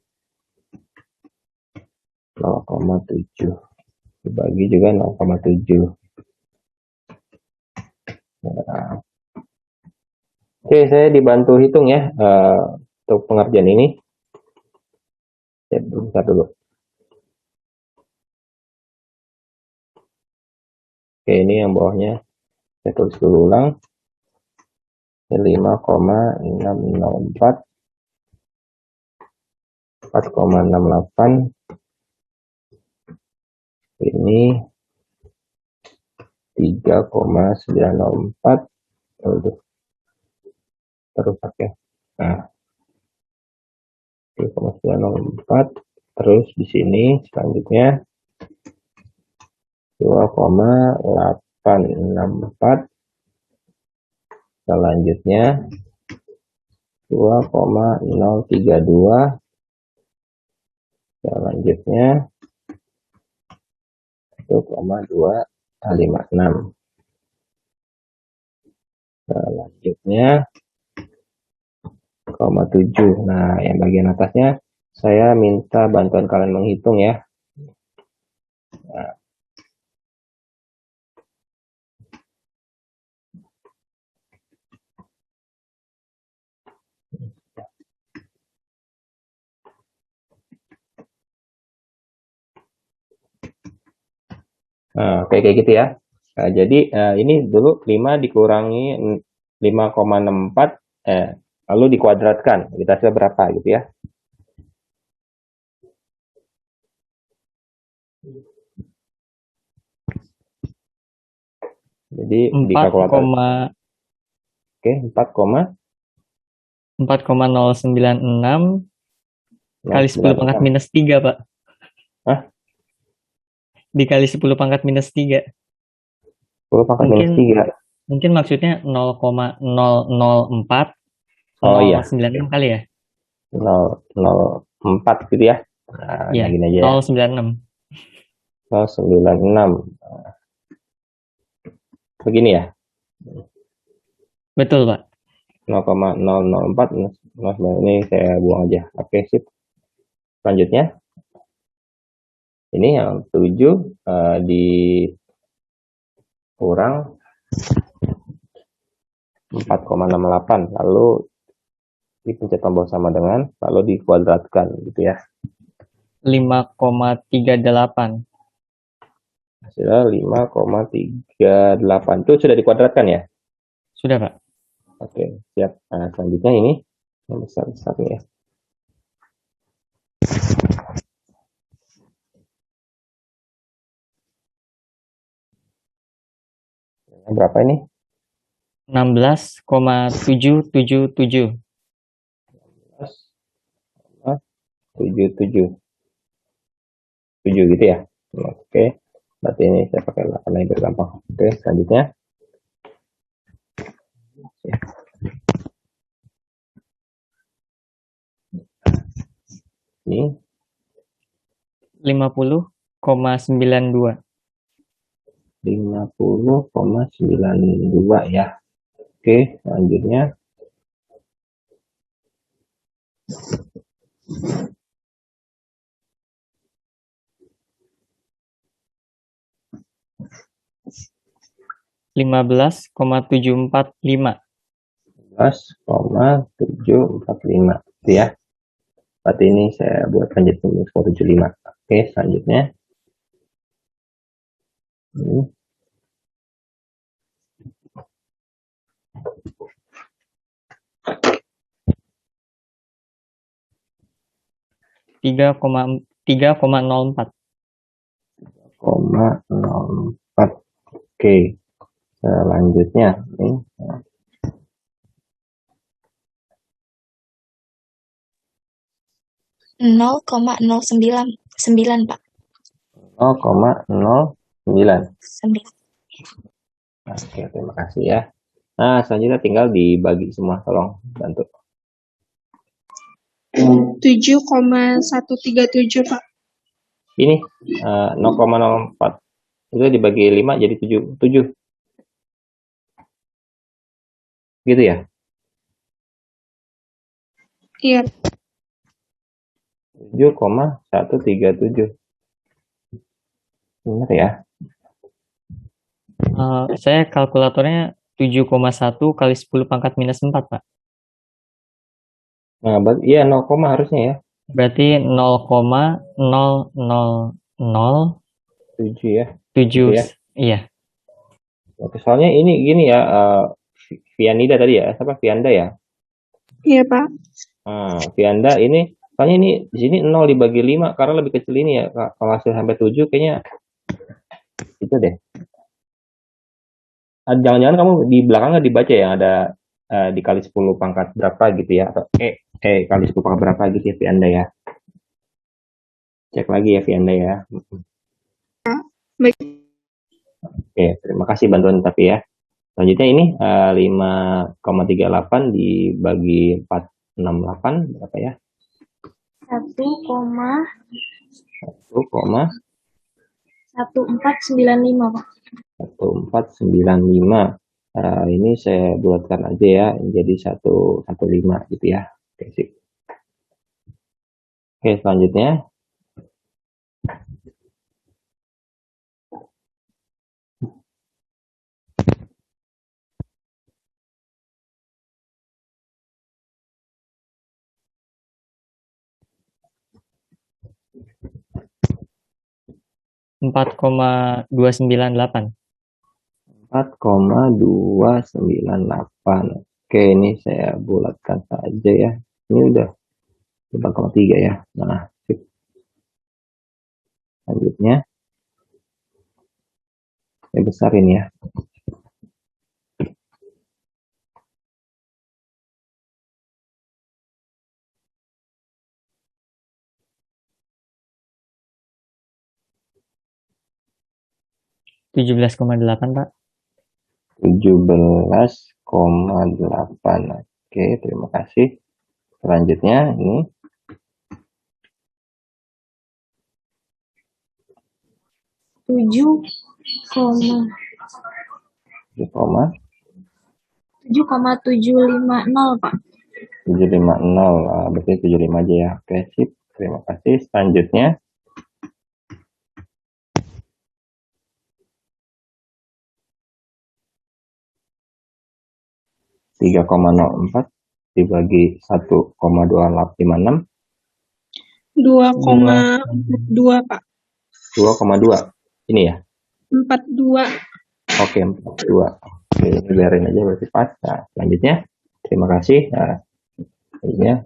0,7 dibagi juga 0,7. Nah, oke, saya dibantu hitung ya. untuk pengerjaan ini saya bentar dulu. Oke, ini yang bawahnya saya tulis dulu ulang. 5,604 4,68 ini 3,904 terus oke. Nah, 3,904 terus di sini selanjutnya 2,864 selanjutnya 2,032 selanjutnya 1,256 selanjutnya 0,7. Nah, yang bagian atasnya saya minta bantuan kalian menghitung ya. Nah, kayak gitu ya. Nah, jadi ini dulu 5 dikurangi 5,64 lalu dikuadratkan, kita hasil berapa gitu ya. Jadi di 4, kalkulator oke 4,096 kali 10 pangkat minus 3, Pak. Hah? Dikali 10 pangkat minus 3. 10 pangkat minus 3. Mungkin maksudnya 0,004 Oh iya. 096 kali ya? 004 gitu ya. Nah, Iya, gini aja ya. 096. 096. Begini ya. Betul, Pak. 0,004 ini saya buang aja. Oke, sip. Selanjutnya ini yang 7 dikurang 4,68 lalu dipencet tombol sama dengan lalu dikuadratkan gitu ya. 5,38. Hasilnya 5,38 itu sudah dikuadratkan ya? Sudah, Pak. Oke, siap. Nah, selanjutnya ini yang besar-besar nih ya. Berapa ini? 16,777. 77 7 gitu ya. Oke, berarti ini saya pakai 8 yang biar gampang. Oke, selanjutnya ini 50,92. 50,92 ya. Oke, selanjutnya Belas 15,745. 11,745 itu ya. Berarti ini saya buat lanjut 75. Oke, selanjutnya ini 3,04. 0,04. Oke, selanjutnya ini 0,099 Pak. 0,09. 9. Oke, terima kasih ya. Nah, selanjutnya tinggal dibagi semua, tolong bantu. 7,137 Pak. Ini 0,04 itu dibagi 5 jadi 7 gitu ya. Iya. 7,137. Ingat ya. Saya kalkulatornya 7,1 kali 10 pangkat minus 4, Pak. Nah, iya 0, harusnya ya. Berarti 0,0007 7 ya. Gitu ya. iya. Oke, soalnya ini gini ya, Vianida tadi ya, siapa Vianda ya? Iya, Pak. Nah, Vianda ini, soalnya ini di sini 0 dibagi 5 karena lebih kecil ini ya. Kalau hasil sampai 7 kayaknya itu deh. Jangan-jangan kamu di belakangnya dibaca ya, ada dikali 10 pangkat berapa gitu ya, atau kali 10 pangkat berapa gitu ya Vianda ya. Cek lagi ya Vianda ya. Baik. Oke, terima kasih bantuan tapi ya. Selanjutnya ini 5,38 dibagi 468 berapa ya? 1,1495 Pak. 1,1495. Ini saya buatkan aja ya, jadi 115 gitu ya. Oke, sip. Oke, selanjutnya. Empat koma 298. 4,298. Oke, ini saya bulatkan saja ya. Ini udah 4,3 ya. Nah, sip. Selanjutnya saya besarin ya. Tujuh belas koma delapan, Pak. 17,8. Oke, terima kasih. Selanjutnya ini 7,750 Pak. 750. Berarti 75 aja ya. Oke, sip. Terima kasih. Selanjutnya 3,04 dibagi 1,256. 2,2, Pak. 2,2. Ini ya. 42. Oke, 42. Oke, ini biarin aja berarti pas. Nah, selanjutnya terima kasih. Nah, selanjutnya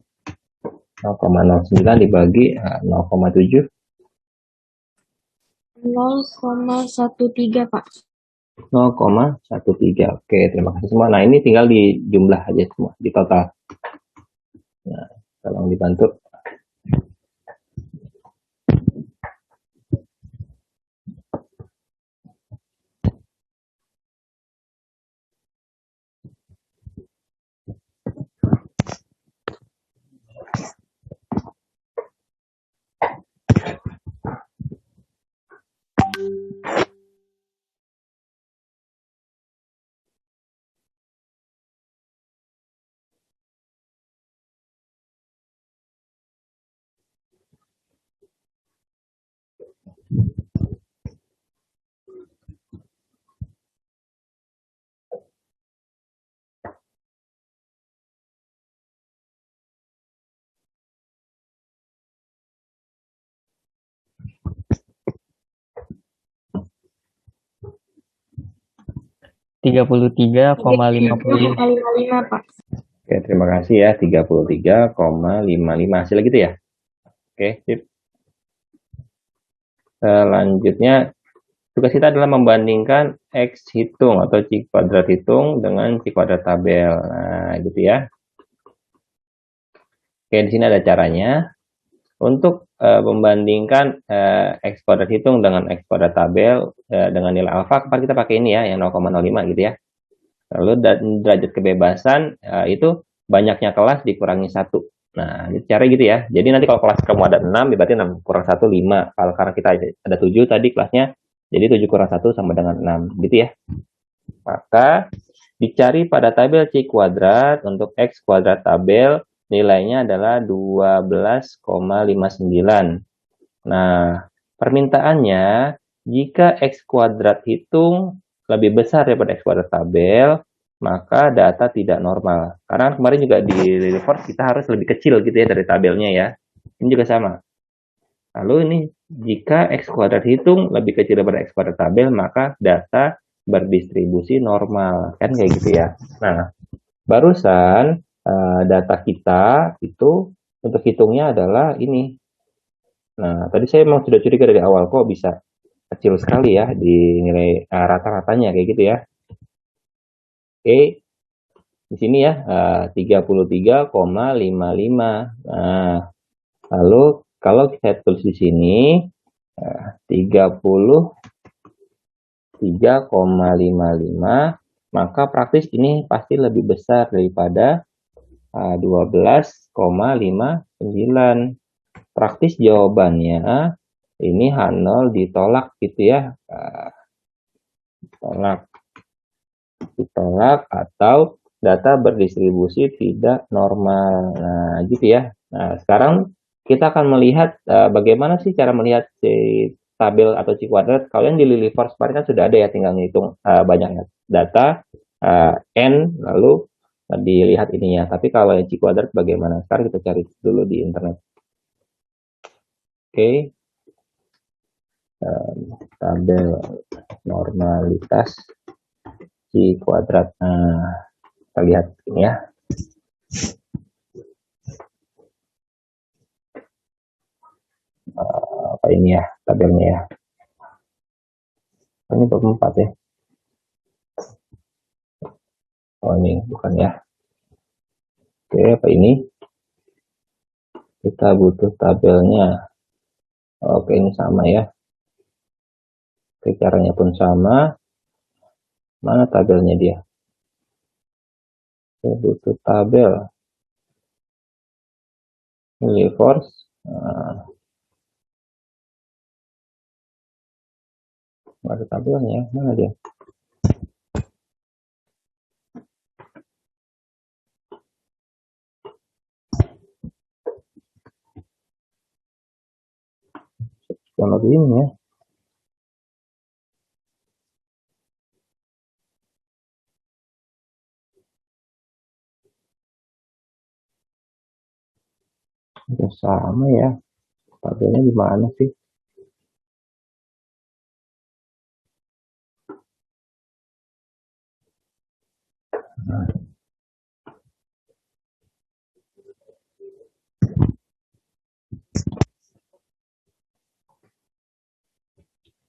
0,09 dibagi 0,7. 0,13 Pak. 0,13. Oke, terima kasih semua. Nah, ini tinggal di jumlah aja semua, di total. Nah, tolong dibantu. Tiga puluh 33,55. 55 Pak. Oke, terima kasih ya. 33,55 hasil gitu ya. Oke, sip. Selanjutnya tugas kita adalah membandingkan X hitung atau C kuadrat hitung dengan C kuadrat tabel. Nah, gitu ya. Oke, di sini ada caranya. Untuk membandingkan X kuadrat hitung dengan X kuadrat tabel dengan nilai alfa, kita pakai ini ya, yang 0,05 gitu ya. Lalu derajat kebebasan itu banyaknya kelas dikurangi 1. Nah, ini cara gitu ya. Jadi nanti kalau kelas kamu ada 6, berarti 6 kurang 1, 5. Kalau karena kita ada 7 tadi kelasnya, jadi 7 kurang 1 sama dengan 6. Gitu ya. Maka dicari pada tabel C kuadrat untuk X kuadrat tabel nilainya adalah 12,59. Nah, permintaannya jika X kuadrat hitung lebih besar daripada X kuadrat tabel, maka data tidak normal. Karena kemarin juga di report kita harus lebih kecil gitu ya dari tabelnya ya. Ini juga sama. Lalu ini jika X kuadrat hitung lebih kecil daripada X kuadrat tabel, maka data berdistribusi normal. Kan kayak gitu ya. Nah, barusan data kita itu untuk hitungnya adalah ini. Nah, tadi saya memang sudah curiga dari awal kok bisa kecil sekali ya di nilai rata-ratanya kayak gitu ya. Oke, di sini ya 33,55. Nah, lalu kalau saya tulis di sini 33,55, maka praktis ini pasti lebih besar daripada 12,59. Praktis jawabannya ini H0 ditolak gitu ya. Ditolak atau data berdistribusi tidak normal. Nah, gitu ya. Nah, sekarang kita akan melihat bagaimana sih cara melihat si tabel atau C kuadrat. Kalau yang di Lillyforce kan sudah ada ya, tinggal ngitung banyaknya data N, lalu dilihat ininya. Tapi kalau yang C kuadrat bagaimana? Sekarang kita cari dulu di internet. Oke. Tabel normalitas C kuadrat. Nah, kita lihat ini ya. Apa ini ya tabelnya ya? Ini bab 4 ya. Oh, ini bukan ya. Oke, apa ini? Kita butuh tabelnya. Oke, ini sama ya. Oke, caranya pun sama. Mana tabelnya dia? Saya butuh tabel. Lillyforce. Nah, ada tabelnya. Mana dia? Yang ini ya. Itu sama ya. Tabelnya di mana sih? Nah.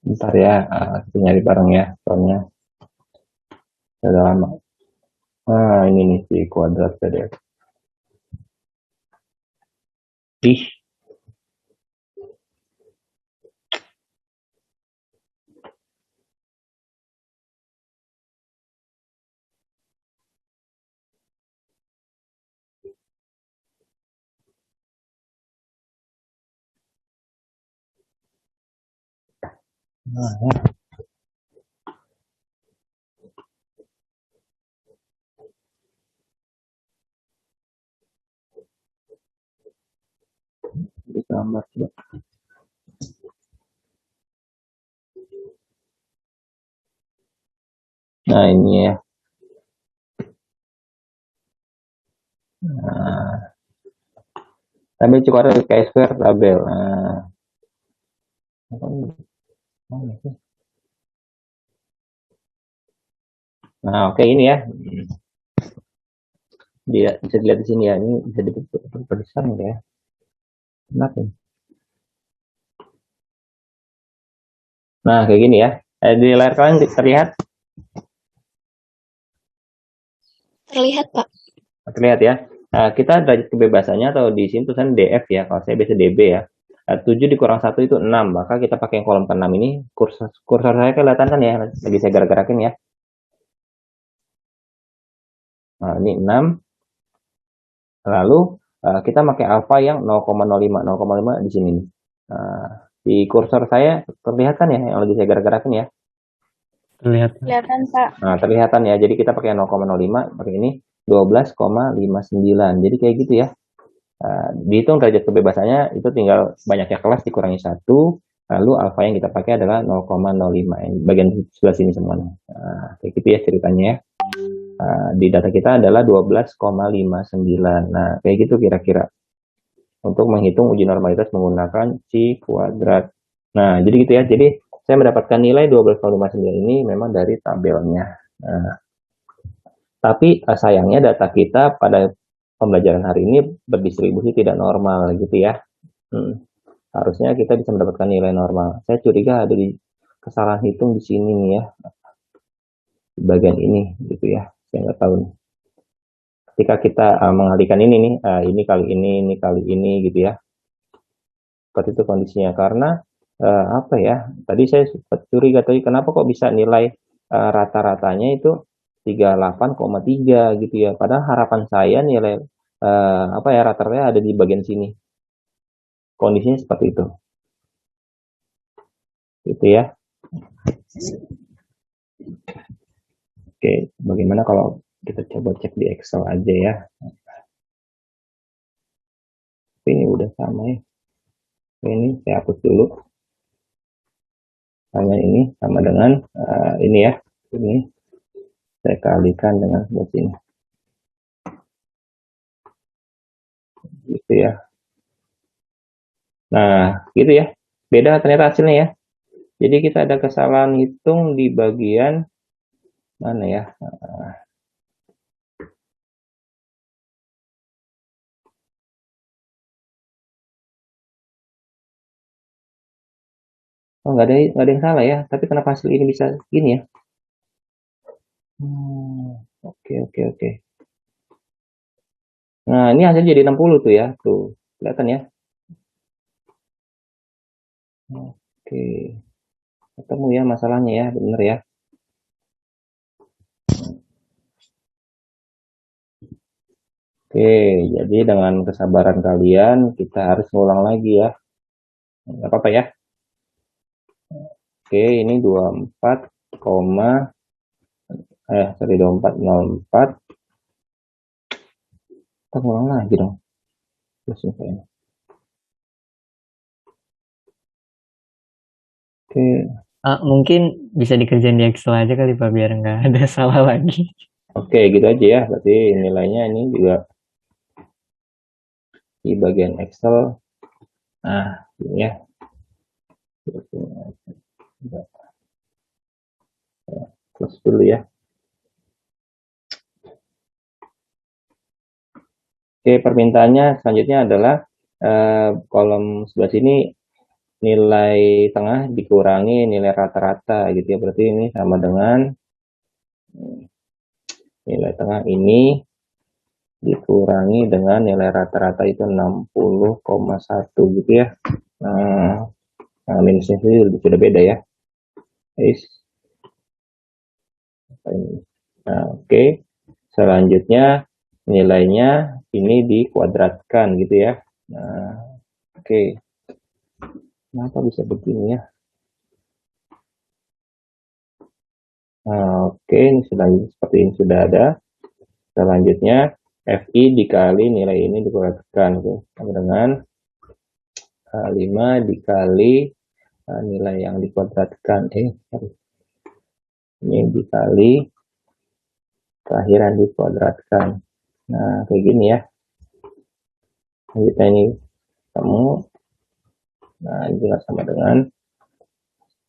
Bentar ya, kita nyari bareng ya, soalnya sudah lama. Nah, ini nih si kuadrat PDF. Ih. Nah, ya. Di gambar coba. Nah, ini ya. Nah, tabel C kuadrat Chi-square tabel. Nah, nah, oke ini ya. Dia bisa dilihat di sini ya. Ini bisa dibesar ya. Kenapa? Nah, kayak gini ya. Di layar kalian terlihat? Terlihat, Pak. Terlihat ya. Nah, kita derajat kebebasannya atau di sini tulisan DF ya. Kalau saya biasa DB ya. 7 dikurang 1 itu 6. Maka kita pakai yang kolom ke-6 ini. Kursor saya kelihatan kan ya. Lagi saya gerak-gerakin ya. Nah, ini 6. Lalu kita pakai alfa yang 0,05. 0,5 di sini. Nah, di kursor saya terlihat kan ya yang lagi saya gerak-gerakin ya. Terlihat. Kelihatan, Pak. Nah, terlihatan ya. Jadi kita pakai 0,05, pakai ini 12,59. Jadi kayak gitu ya. Dihitung derajat kebebasannya itu tinggal banyaknya kelas dikurangi 1, lalu alfa yang kita pakai adalah 0,05. Bagian sebelah sini semuanya. Nah, kayak gitu ya ceritanya ya. Di data kita adalah 12,59. Nah, kayak gitu kira-kira untuk menghitung uji normalitas menggunakan C kuadrat. Nah, jadi gitu ya. Jadi saya mendapatkan nilai 12,59 ini memang dari tabelnya. Nah, tapi sayangnya data kita pada pembelajaran hari ini berdistribusi tidak normal gitu ya. Harusnya kita bisa mendapatkan nilai normal. Saya curiga ada di kesalahan hitung di sini nih ya, di bagian ini gitu ya. Saya nggak tahu nih. Ketika kita mengalihkan ini nih, ini kali ini kali ini gitu ya. Seperti itu kondisinya. Karena apa ya? Tadi saya sempat curiga tadi kenapa kok bisa nilai rata-ratanya itu 38,3 gitu ya. Padahal harapan saya nilai apa ya rata-ratanya ada di bagian sini. Kondisinya seperti itu. Gitu ya. Oke, bagaimana kalau kita coba cek di Excel aja ya. Ini udah sama ya. Ini saya hapus dulu. Sama ini sama dengan ini ya. Ini saya kalikan dengan sini. Gitu ya. Nah, gitu ya. Beda ternyata hasilnya ya. Jadi kita ada kesalahan hitung di bagian mana ya? Oh, nggak ada yang salah ya. Tapi kenapa hasil ini bisa gini ya? Oke. Nah, ini hasilnya jadi 60 tuh ya. Tuh, kelihatan ya. Oke. Ketemu ya masalahnya ya, bener ya. Oke, jadi dengan kesabaran kalian kita harus ngulang lagi ya. Nggak apa-apa ya. Oke, ini 24, 2404. Kita ngulang lagi dong. Terus ini. Oke. Mungkin bisa dikerjain di Excel aja kali Pak, biar nggak ada salah lagi. Oke, gitu aja ya. Berarti nilainya ini juga di bagian Excel. Nah, ini ya. Close dulu ya. Oke, permintaannya selanjutnya adalah kolom sebelah sini nilai tengah dikurangi nilai rata-rata gitu ya. Berarti ini sama dengan nilai tengah ini dikurangi dengan nilai rata-rata itu 60,1 gitu ya. Nah, minusnya sih sudah beda ya. Nah, oke. Selanjutnya nilainya ini dikuadratkan gitu ya. Nah, oke. Kenapa bisa begini ya? Nah, oke, ini sudah seperti ini sudah ada. Selanjutnya FI dikali nilai ini dikuadratkan sama dengan 5 dikali nilai yang dikuadratkan ini dikali terakhiran dikuadratkan. Nah, kayak gini ya. Kita ini ketemu. Nah, ini juga sama dengan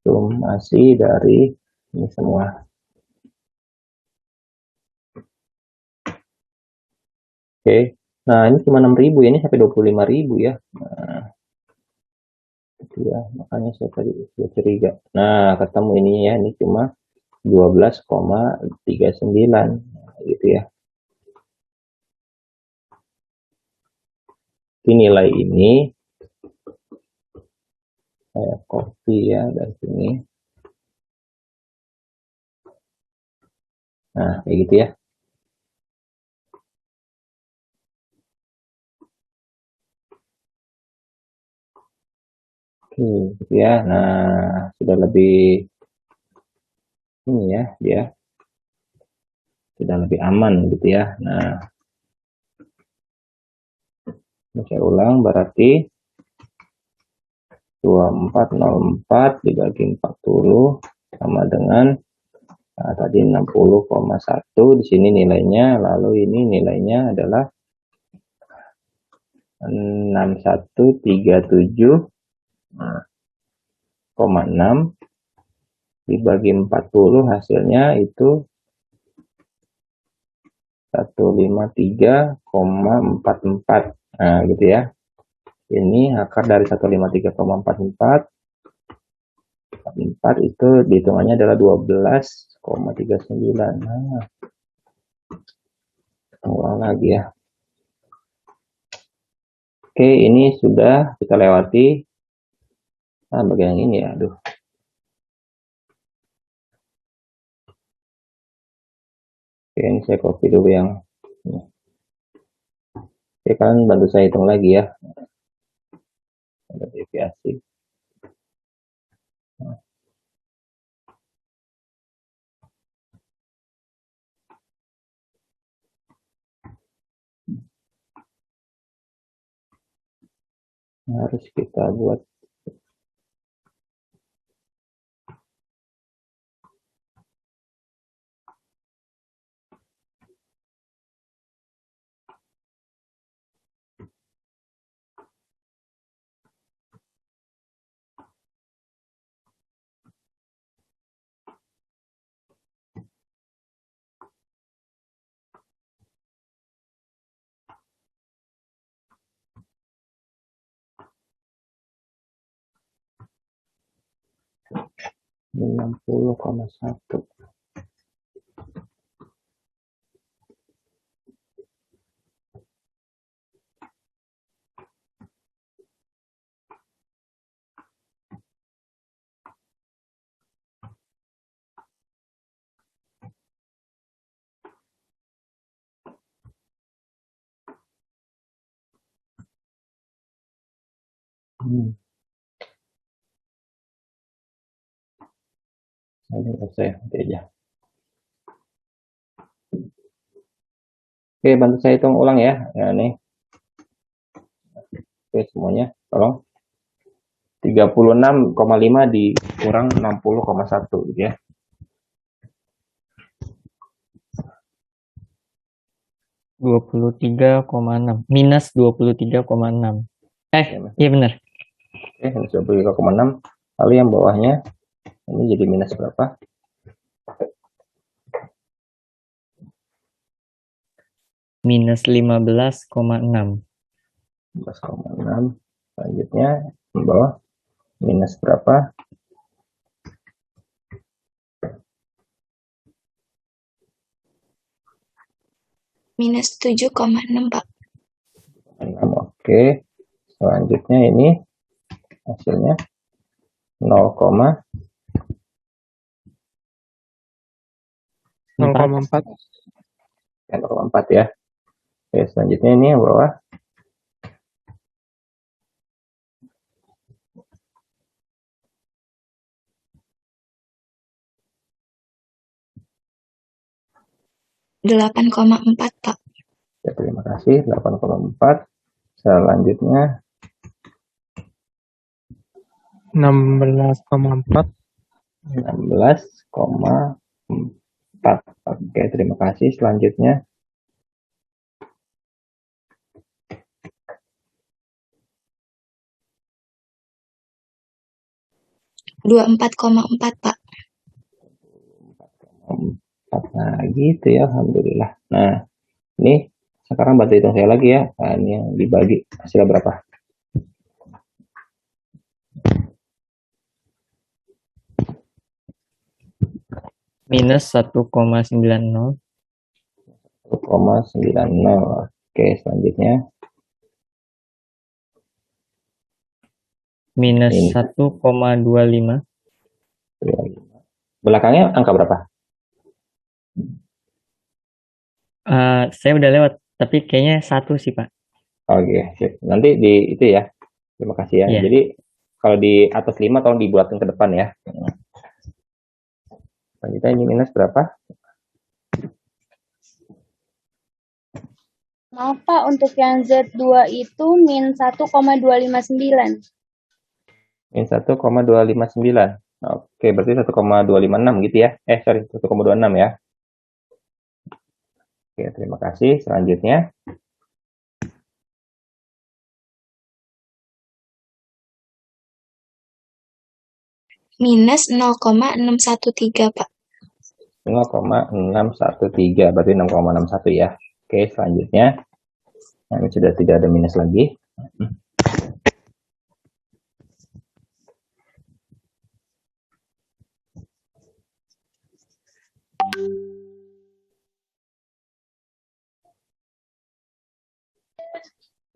summasi dari ini semua. Oke. Nah, ini cuma 6.000 ya, ini sampai 25.000 ya. Nah, itu ya, makanya saya tadi sudah curiga. Nah, ketemu ini ya, ini cuma 12,39 gitu ya. Ini nilai ini saya copy ya dari sini. Nah, kayak gitu ya. Oke, gitu ya. Nah, sudah lebih ini ya, dia sudah lebih aman gitu ya. Nah, saya ulang berarti 2404 dibagi 40 sama dengan Nah, tadi 60,1 di sini nilainya, lalu ini nilainya adalah 6137,6 dibagi 40 hasilnya itu 153,44. Nah, gitu ya. Ini akar dari 153,44 itu dihitungannya adalah 12,39. Nah, ulang lagi ya. Oke, ini sudah kita lewati. Nah, bagian yang ini ya, aduh. Oke, ini saya copy dulu yang ini. Oke, kalian bantu saya hitung lagi ya. Ada deviasi. Harus kita buat ini 60,1. Ini saya nanti aja. Oke, bantu saya hitung ulang ya. Ya, nih. Oke, semuanya tolong. 36,5 dikurang 60,1 gitu ya. -23,6. Iya benar. Oke, minus 23,6. Lalu yang bawahnya ini jadi minus berapa? Minus 15,6. 15,6. Selanjutnya di bawah minus berapa? Minus 7,6, Pak. 6. Oke. Selanjutnya ini hasilnya 0,4 ya. Oke, selanjutnya ini yang bawah 8,4, Pak. ya, terima kasih. 8,4. Selanjutnya 16,4. 16,4. Oke, terima kasih. Selanjutnya 24,4, Pak. 4. Nah, gitu ya, alhamdulillah. Nah, ini sekarang bantu hitung saya lagi ya. Nah, ini yang dibagi hasilnya berapa? Minus 1,90. 1,90. Oke, selanjutnya Minus Ini. 1,25. belakangnya angka berapa? Saya udah lewat, tapi kayaknya 1 sih, Pak. Oke, sip. Nanti di itu ya. Terima kasih ya. Iya. Jadi kalau di atas 5 tolong dibuatkan ke depan ya. Selanjutnya ini minus berapa? Maaf Pak, untuk yang Z2 itu min 1,259. Min 1,259. Oke, berarti 1,256 gitu ya. Sorry, 1,26 ya. Oke, terima kasih. Selanjutnya. Minus 0,613, Pak. 0,613, berarti 6,61 ya. Oke, selanjutnya. Nah, ini sudah tidak ada minus lagi.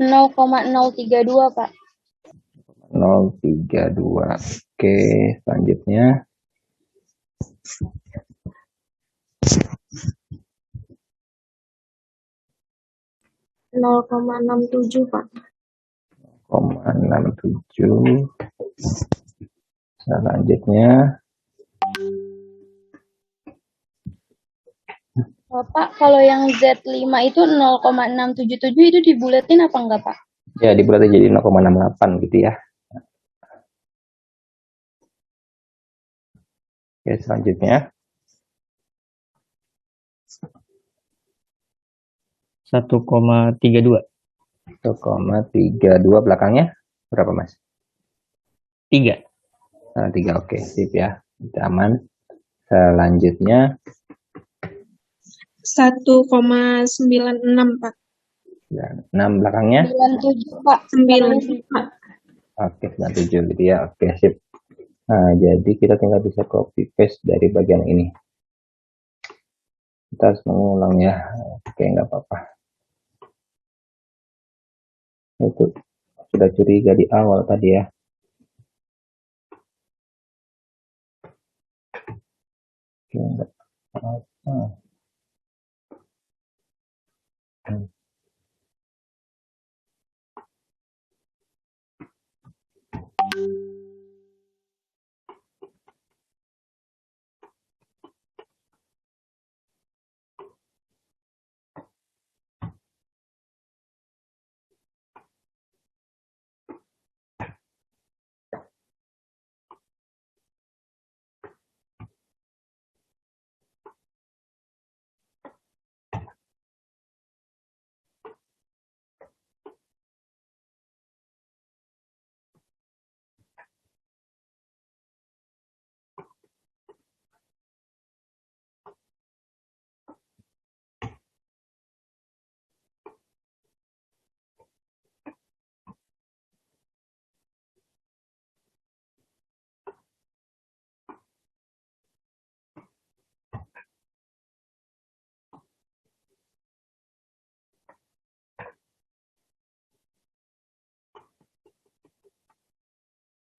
0,032, Pak. 0,32. Oke, selanjutnya. Nol koma enam tujuh, Pak. 0,67. Selanjutnya. Pak, kalau yang Z5 itu 0,677 itu dibulatin apa enggak, Pak? Ya, dibulatin jadi 0,68 gitu ya. Oke, selanjutnya. 1,32. 1,32 belakangnya berapa, Mas? 3. Nah, 3, oke, sip ya. Kita aman. Selanjutnya. 1,96, Pak. 6 belakangnya. 97, Pak. 9, Pak. Oke, 97 gitu ya. Oke, sip. Nah, jadi kita tinggal bisa copy paste dari bagian ini. Kita harus mengulang ya. Oke, nggak apa-apa. Itu sudah curiga di awal tadi ya. Oke, nggak apa-apa.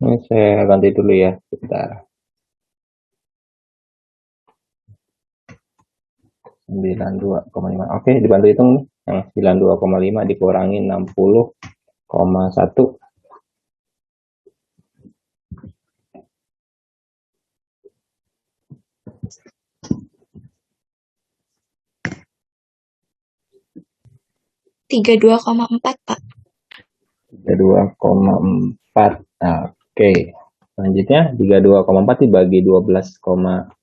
Ini saya ganti dulu ya, sebentar. 92,5. Oke, dibantu hitung nih. Yang 92,5 dikurangi 60,1. Tiga 32,4, Pak. 32,4. Oke. Selanjutnya 32,4 dibagi 12,39.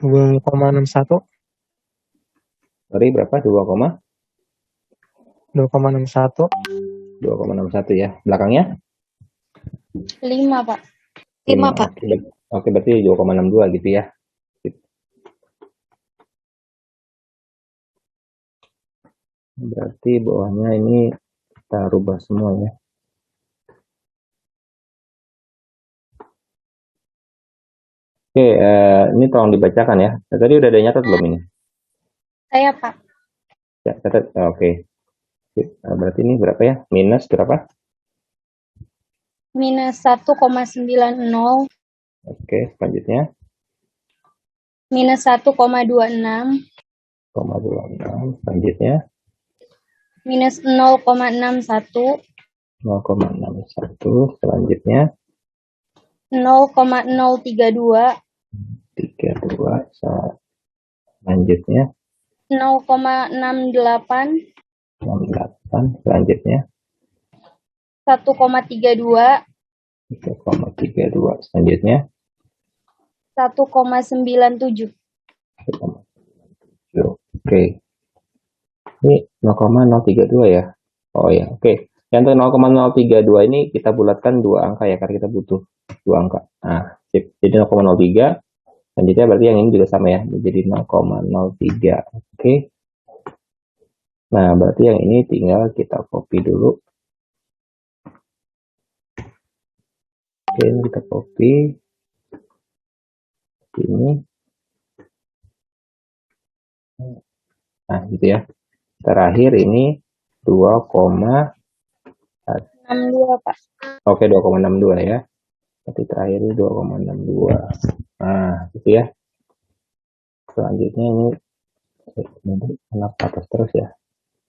2,61. Sorry, berapa? 2,61. 2,61 ya. Belakangnya? 5, Pak. 5, Pak. Oke, berarti 2,62 gitu ya. Berarti bawahnya ini kita rubah semua ya. Oke, ini tolong dibacakan ya. Tadi udah ada nyatet belum ini? Saya, Pak. Ya, catat. Oke. Berarti ini berapa ya? Minus berapa? Minus 1,90. Oke, selanjutnya. Minus 1,26. 0,26. Selanjutnya. Minus 0,61. 0,61. Selanjutnya. 0,032. 32. Selanjutnya. 0,68, 68. Selanjutnya 1,32, 1,32. Selanjutnya 1,97. 1,7. Oke. Ini 0,032 ya. Oh ya, oke. Yang untuk 0,032 ini kita bulatkan dua angka ya, karena kita butuh dua angka. Nah, sip. Jadi 0,03. Selanjutnya berarti yang ini juga sama ya, jadi 0,03. Oke. Nah, berarti yang ini tinggal kita copy dulu. Oke, ini kita copy ini. Nah, gitu ya. Terakhir ini 62, Pak. Oke, 2,62 ya. Tapi terakhir ini 2,62. Nah, gitu ya. Selanjutnya ini kenapa atas terus ya.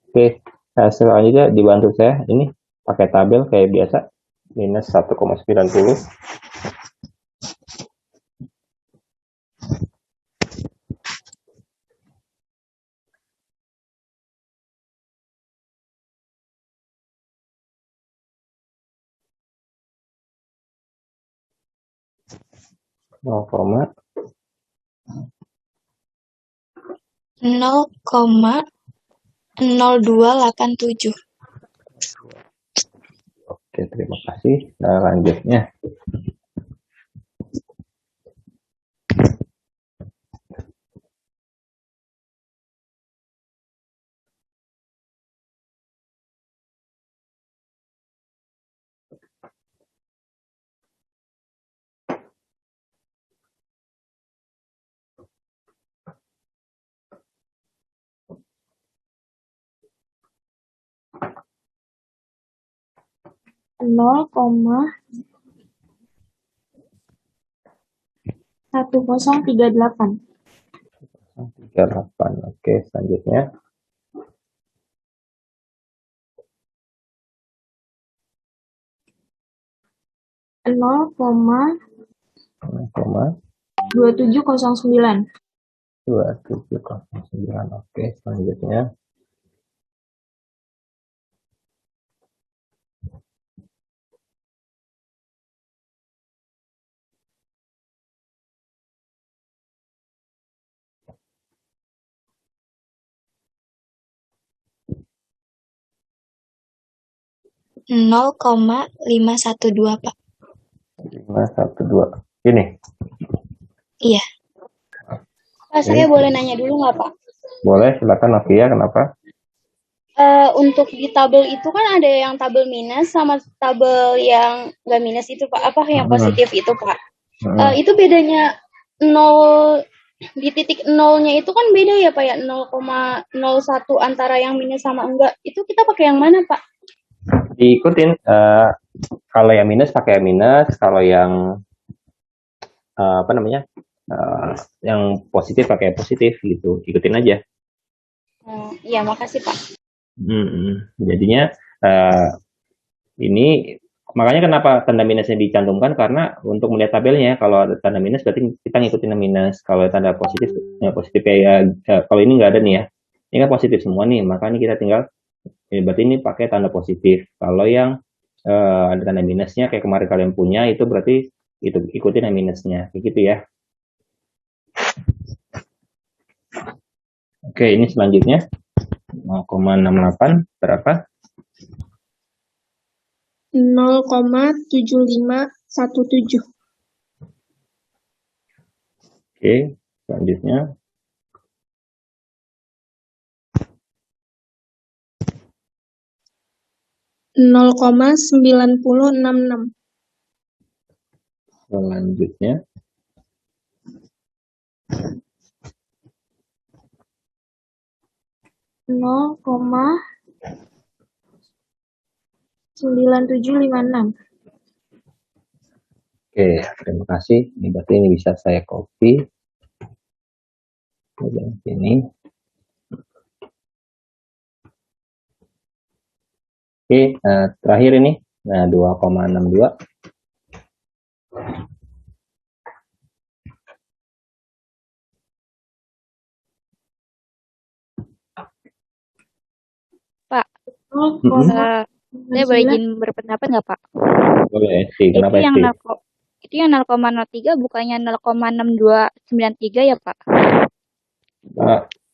Oke, nah, selanjutnya dibantu saya ini pakai tabel kayak biasa, minus 1,90. Nol koma 0,0287. Oke, terima kasih. Nah, selanjutnya Nol koma 1038. 38. Oke, selanjutnya 0,2709. 2709. Oke, selanjutnya 0,512, Pak. 512. Ini. Iya. Pak, saya boleh nanya dulu nggak, Pak? Boleh, silakan Novia, kenapa? Untuk di tabel itu kan ada yang tabel minus sama tabel yang nggak minus itu, Pak. Apa yang positif itu, Pak? Itu bedanya 0 di titik nolnya itu kan beda ya, Pak ya? 0,01 antara yang minus sama enggak. Itu kita pakai yang mana, Pak? Diikutin, kalau yang minus pakai yang minus, kalau yang apa namanya, yang positif pakai yang positif gitu, ikutin aja. Iya, makasih, Pak. Jadinya ini makanya kenapa tanda minusnya dicantumkan, karena untuk melihat tabelnya kalau ada tanda minus berarti kita ngikutin yang minus, kalau tanda positif ya positif ya, kalau ini nggak ada nih ya, ini kan positif semua nih, makanya kita tinggal berarti ini pakai tanda positif. Kalau yang ada tanda minusnya kayak kemarin kalian punya, itu berarti itu ikutin yang minusnya kayak gitu ya. Oke, ini selanjutnya 0,68 berapa? 0,7517. Oke, selanjutnya 0,9066. selanjutnya 0,9756. Oke, terima kasih. Ini berarti ini bisa saya copy. Kemudian sini. Oke, terakhir ini, nah 2,62. Saya boleh izin berpendapat nggak, Pak? Boleh, Esti. Kenapa Esti? Itu yang 0,03 bukannya 0,6293 ya, Pak?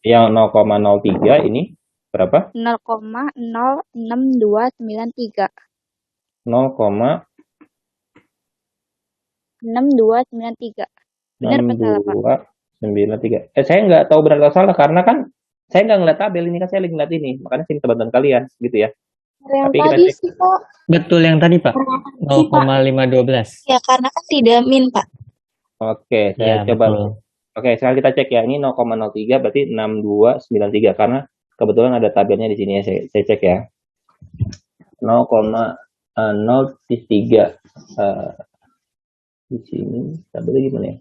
Yang 0,03 ini berapa? 0,06293. 0,6293. Benar apa salah, Pak? Saya nggak tahu benar atau salah karena kan saya nggak ngeliat tabel ini, kan saya lagi ngeliat ini, makanya saya minta bantuan kalian gitu ya. Yang Tapi kita tadi cek. sih, Pak. Betul yang tadi, Pak. Si, Pak. 0,512. Ya, karena kan tidak min, Pak. Oke, saya Ya, coba. betul. Oke, sekarang kita cek ya. Ini 0,03 berarti 6293 karena kebetulan ada tabelnya di sini ya. Saya cek ya. 0,03 di sini tabelnya gimana ya?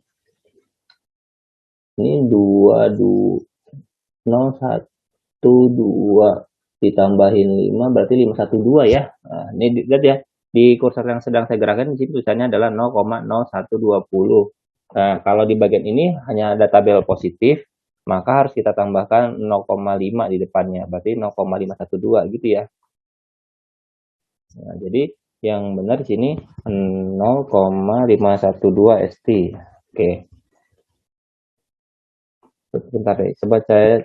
Ini 012 ditambahin 5 berarti 512 ya. Nah, ini lihat ya. Di kursor yang sedang saya gerakkan di sini tulisannya adalah 0,0120. Nah, kalau di bagian ini hanya ada tabel positif, maka harus kita tambahkan 0,5 di depannya, berarti 0,512 gitu ya. Nah, jadi yang benar di sini 0,512 ST. Oke. Bentar deh, coba saya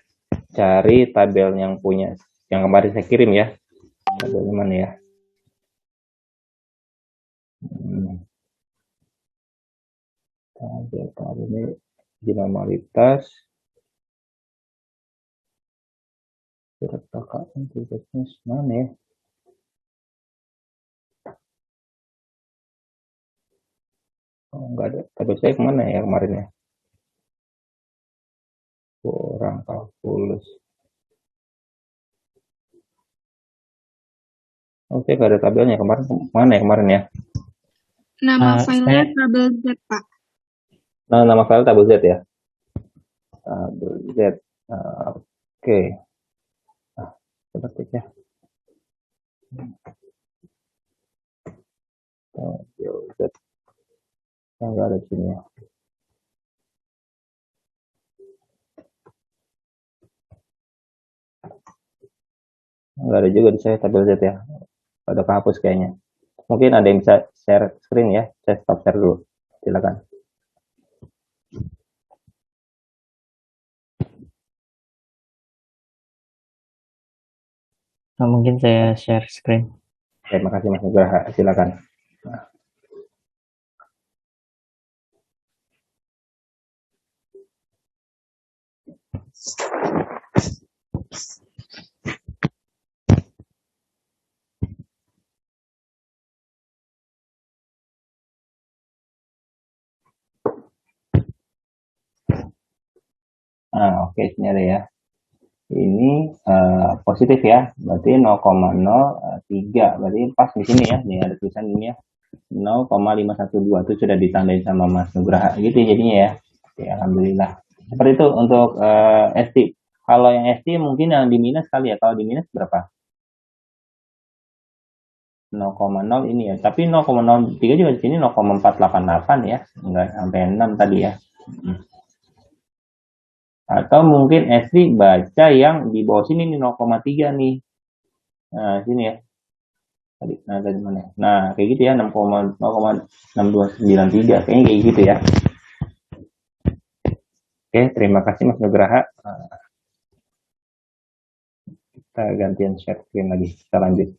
cari tabel yang punya, yang kemarin saya kirim ya. Tabelnya mana ya? Tabel ini dinamalitas. Surat KKN tugasnya mana ya? Oh, enggak ada. Tabel saya kemana ya kemarin ya? Kurang kalkulus. Oke, nggak ada tabelnya kemarin. Mana ya kemarin ya? Nama filenya tabel Z, Pak. Nah, nama file tabel Z ya. Tabel Z. Oke. Coba cek ya. Tabel Z. Nggak ada di sini ya. Nggak ada juga di saya tabel Z ya. Ada kehapus kayaknya. Mungkin ada yang bisa share screen ya. Saya stop share dulu. Silakan. Nah, mungkin saya share screen. Terima kasih Mas Nugraha. Silakan. Oke, sini ada ya. Ini positif ya, berarti 0,03, berarti pas di sini ya, ini ada tulisan ini ya, 0,512 itu sudah ditandain sama Mas Nugraha gitu jadinya ya. Oke, alhamdulillah. Seperti itu untuk ST. Kalau yang ST mungkin yang di minus kali ya, kalau di minus berapa? 0,0 ini ya, tapi 0,03 juga di sini 0,488 ya, enggak sampai 6 tadi ya. Atau mungkin SD baca yang di bawah sini nih 0,3 nih. Nah, sini ya. Tadi mana? Nah, kayak gitu ya, 0,6293 kayaknya kayak gitu ya. Oke, terima kasih Mas Nugraha. Kita gantian share screen lagi. Kita lanjut.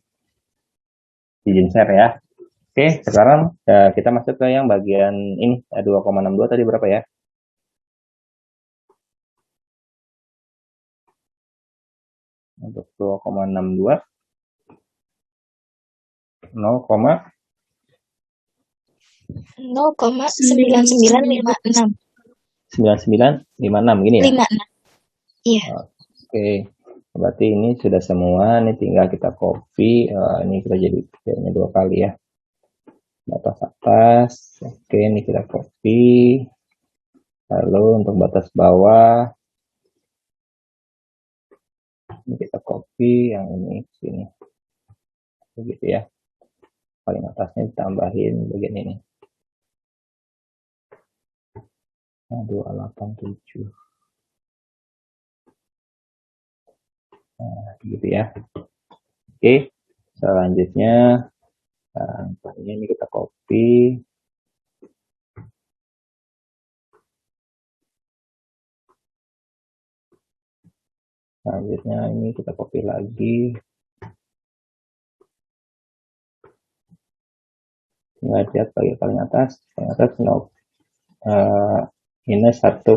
Izin share ya. Oke, sekarang kita masuk ke yang bagian ini, 2,62 tadi berapa ya? Untuk 2,62 0,9956. 9956 gini ya? 56. Iya. Oke. Berarti ini sudah semua, ini tinggal kita copy, ini kita jadi kayaknya 2 kali ya. Batas atas, oke ini kita copy. Lalu untuk batas bawah, ini kita copy, yang ini sini. Begitu ya. Paling atasnya ditambahin bagian ini. 287. Nah, gitu ya. Oke, selanjutnya ini kita copy. Selanjutnya ini kita copy lagi. Tinggal lihat paling atas minus 1,90.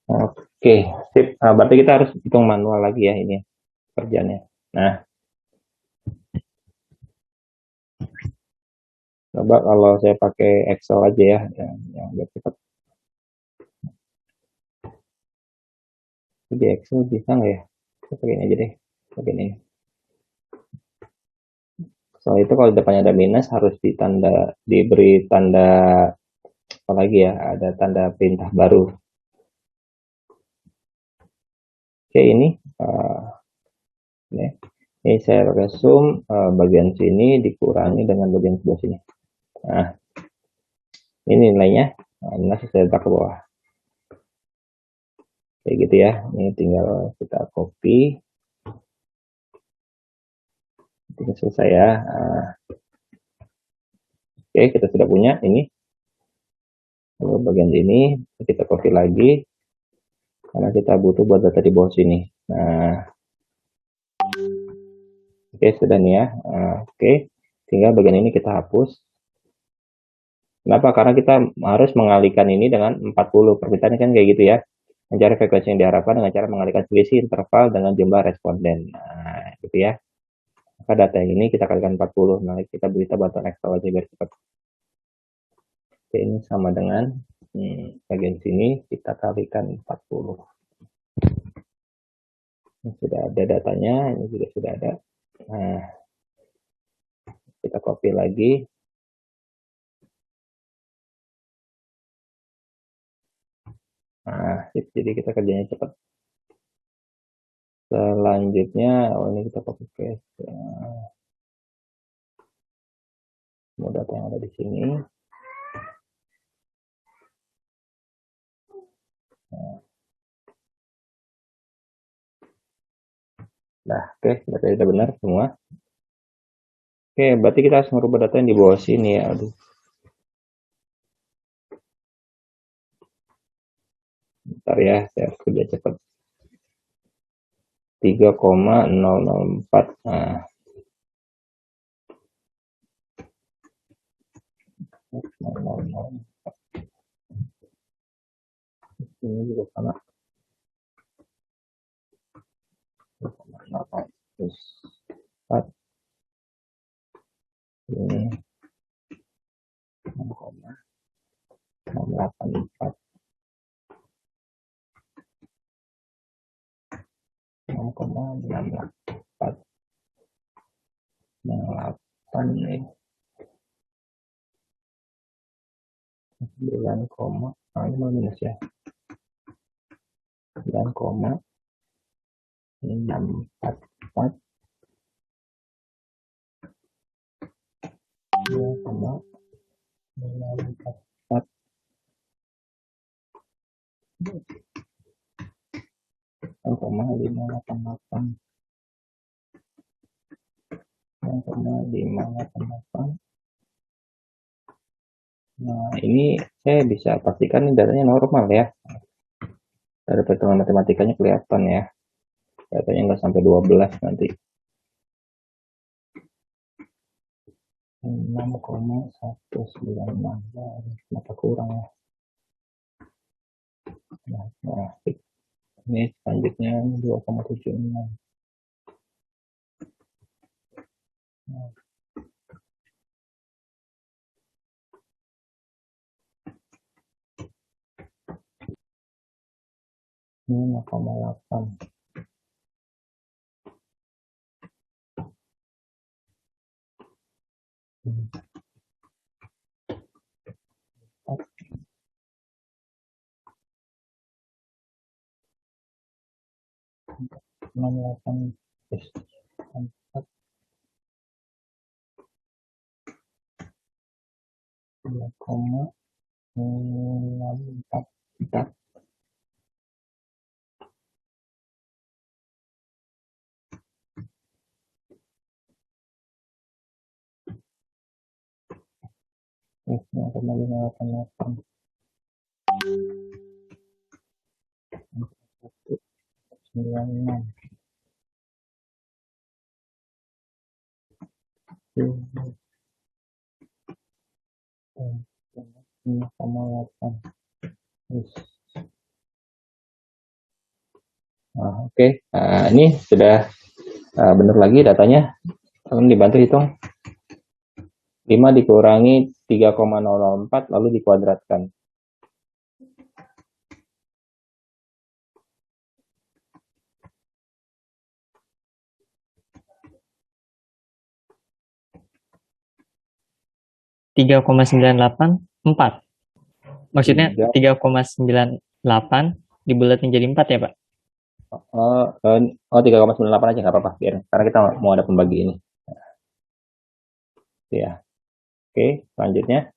Oke, sip. Berarti kita harus hitung manual lagi ya ini kerjanya. Nah, coba kalau saya pakai Excel aja ya, yang biar cepat. Di Excel bisa nggak ya? Saya pakai ini aja deh, pakai ini. Soal itu kalau depannya ada minus harus diberi tanda apa lagi ya? Ada tanda perintah baru. Oke, ini saya pakai zoom, bagian sini dikurangi dengan bagian sebelah sini. Nah, ini nilainya, minus saya letak ke bawah. Kayak gitu ya, ini tinggal kita copy. Ini selesai ya. Oke, kita sudah punya ini. Lalu bagian ini kita copy lagi karena kita butuh buat data di bawah sini. Nah, oke sudah nih ya. Oke, tinggal bagian ini kita hapus. Kenapa? Karena kita harus mengalihkan ini dengan 40. Permintaannya kan kayak gitu ya. Mencari frekuensi yang diharapkan dengan cara mengalihkan selisih interval dengan jumlah responden. Nah, gitu ya. Maka data yang ini kita kalikan 40. Nah, kita berita bantuan Excel aja biar cepat. Oke, ini sama dengan bagian sini kita kalikan 40. Ini sudah ada datanya, ini juga sudah ada. Nah, kita copy lagi. Nah, jadi kita kerjanya cepat. Selanjutnya, ini kita copy paste. Semua data yang ada di sini. Nah, oke, data sudah benar semua. Oke, berarti kita harus merubah data yang di bawah sini ya. Aduh. Bentar ya, saya harus kerja cepat. 3,004. Nah. Ini juga sama. Terus 4. Ini 6,684. 6,684. 8 ini 9, ini mau minus ya. 9,644. 9,644. 0,588. 0,588. Nah, ini saya bisa pastikan ini datanya normal ya. Dari perhitungan matematikanya kelihatan ya. Datanya nggak sampai 12 nanti. 6,196. Kenapa kurang ya? Nah, ini selanjutnya 2,76. Nah. Ini 0,8. 0,588. 96. 5,8. Nah, oke. Nah, ini sudah benar lagi datanya. Kalian dibantu hitung. 5 dikurangi 3,004 lalu dikuadratkan. Tiga 3,984. Maksudnya 3,98 dibulatin jadi 4 ya, Pak? Oh, 3,98 aja nggak apa-apa, biar karena kita mau ada pembagi ini. Ya. Oke, selanjutnya.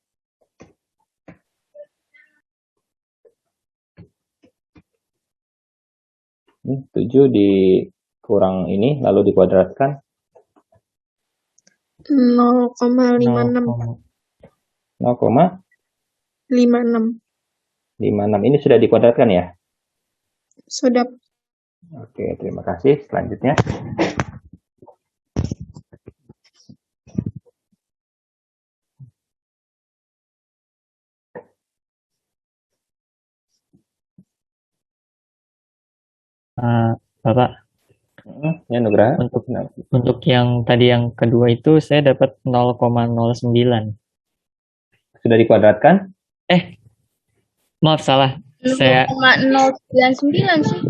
Ini 7 dikurang ini lalu dikuadratkan. 0,56. 0,56. 56. Ini sudah dikuadratkan ya? Sudah. Oke, terima kasih. Selanjutnya. Bapak, Ya, Nugraha. untuk yang tadi yang kedua itu saya dapat 0,09. Sudah dikuadratkan? Maaf, salah. Saya 0,099 sih.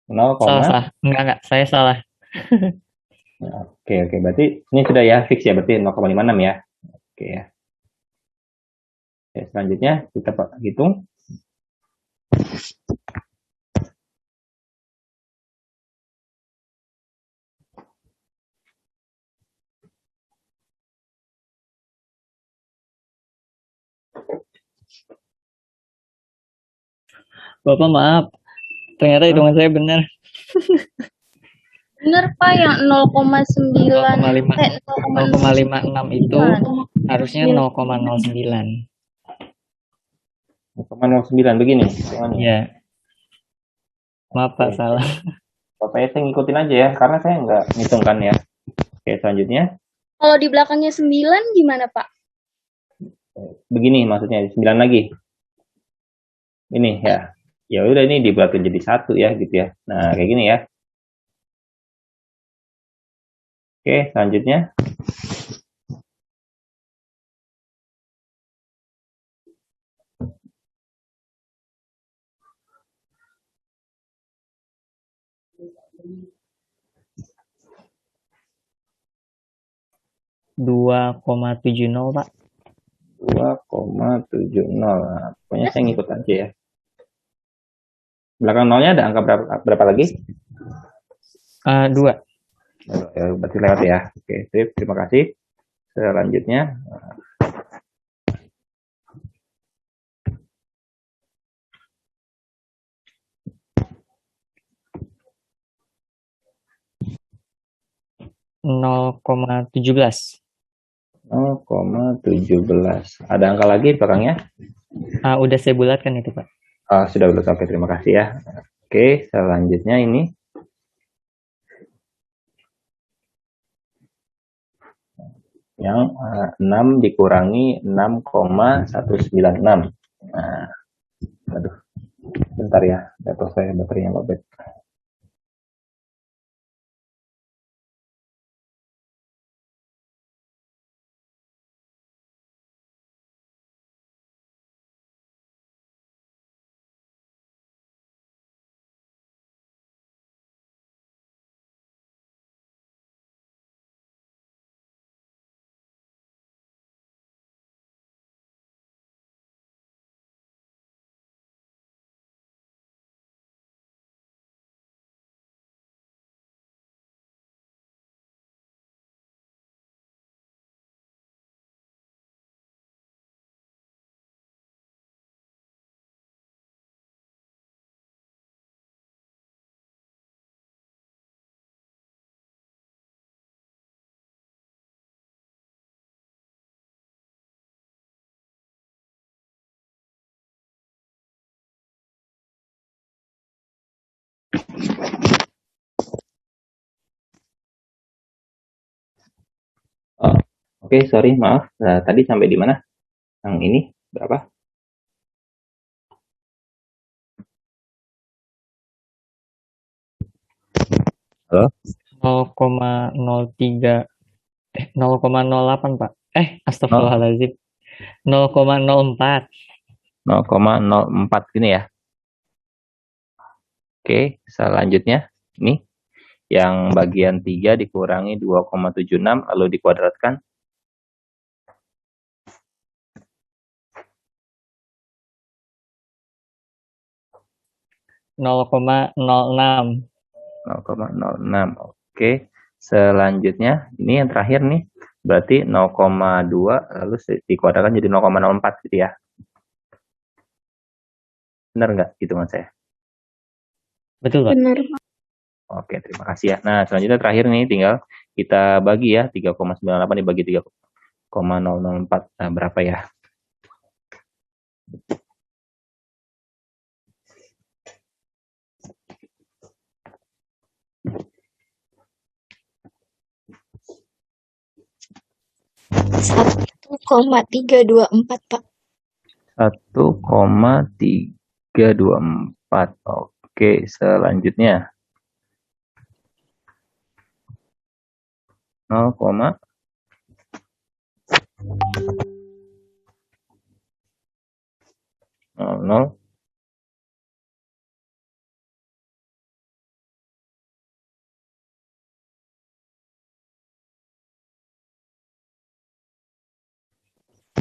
0, salah. Enggak, saya salah. Oke, berarti ini sudah ya fix ya, berarti 0,56 ya. Oke ya. Oke, selanjutnya kita hitung. Bapak maaf, ternyata hitungan saya benar. Bener Pak, yang 0,9 0,56 itu harusnya 0,09. 0,09 begini hitungannya. Iya. Maaf Pak, Oke. salah. Bapaknya saya ngikutin aja ya, karena saya nggak ngitungkan ya. Oke, selanjutnya. Kalau di belakangnya 9 gimana Pak? Begini maksudnya, 9 lagi. Ini ya. Ya udah, ini dibuatin jadi 1 ya gitu ya. Nah, kayak gini ya. Oke, selanjutnya. $2,70 Pak. 2,70. Nah, pokoknya saya ngikut aja ya. Belakang nolnya ada angka berapa lagi? 2. Ya, berarti lewat ya. Oke, sip. Terima kasih. Selanjutnya. $0,17. 0,17. Ada angka lagi belakangnya? Udah saya bulatkan itu Pak. Sudah bulat. Oke, terima kasih ya. Oke, selanjutnya ini. Yang 6 dikurangi 6,196. Nah, aduh, bentar ya, laptop saya baterainya lobet. Oke, sorry, maaf. Tadi sampai di mana? Yang ini berapa? Halo? 0,03 0,08 Pak. Astagfirullahaladzim. 0,04. 0,04 gini ya. Oke, selanjutnya ini yang bagian 3 dikurangi 2,76 lalu dikuadratkan. Nol koma nol enam. 0,06. Oke, selanjutnya ini yang terakhir nih. Berarti 0,2 lalu dikuadratkan jadi 0,04 gitu ya. Benar nggak hitungan saya? Betul Pak. Benar. Oke, terima kasih ya. Nah, selanjutnya terakhir nih tinggal kita bagi ya. 3,98 dibagi 3,004. Nah, berapa ya? Satu koma 324 Pak. 1,324. Oke, selanjutnya 0, 00.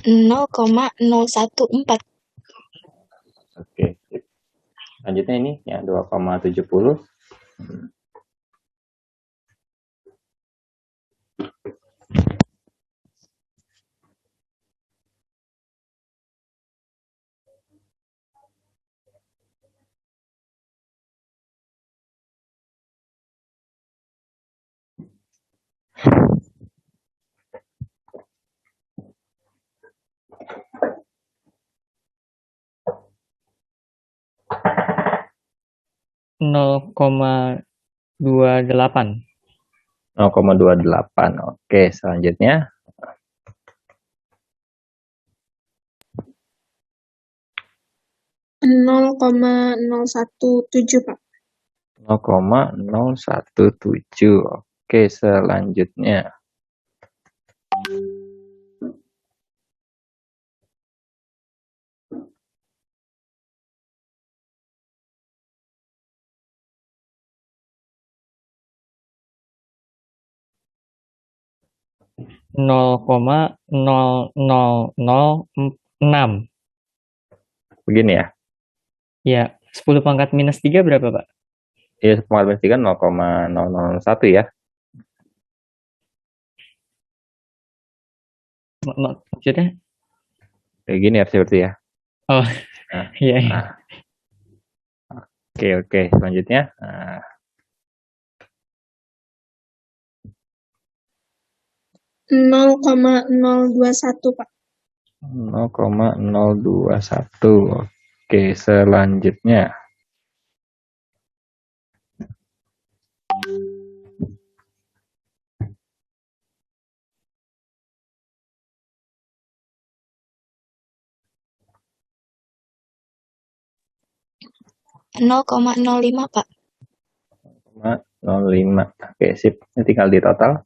0,014. Oke. Selanjutnya ini yang 2,70. Nol koma 28. 0,28. Oke, selanjutnya 0,017 Pak. 0,017. Oke, selanjutnya 0,0006. begini ya. Ya, 10 pangkat minus 3 berapa Pak? Ya, 10,3 0,001 ya. Maksudnya? Kayak gini harusnya berarti ya. Oh, Nah, iya. nah. Oke, selanjutnya. Nah, 0,021 Pak. 0,021. Oke, selanjutnya 0,05 Pak. 0,05. Oke, sip. Ini tinggal di total.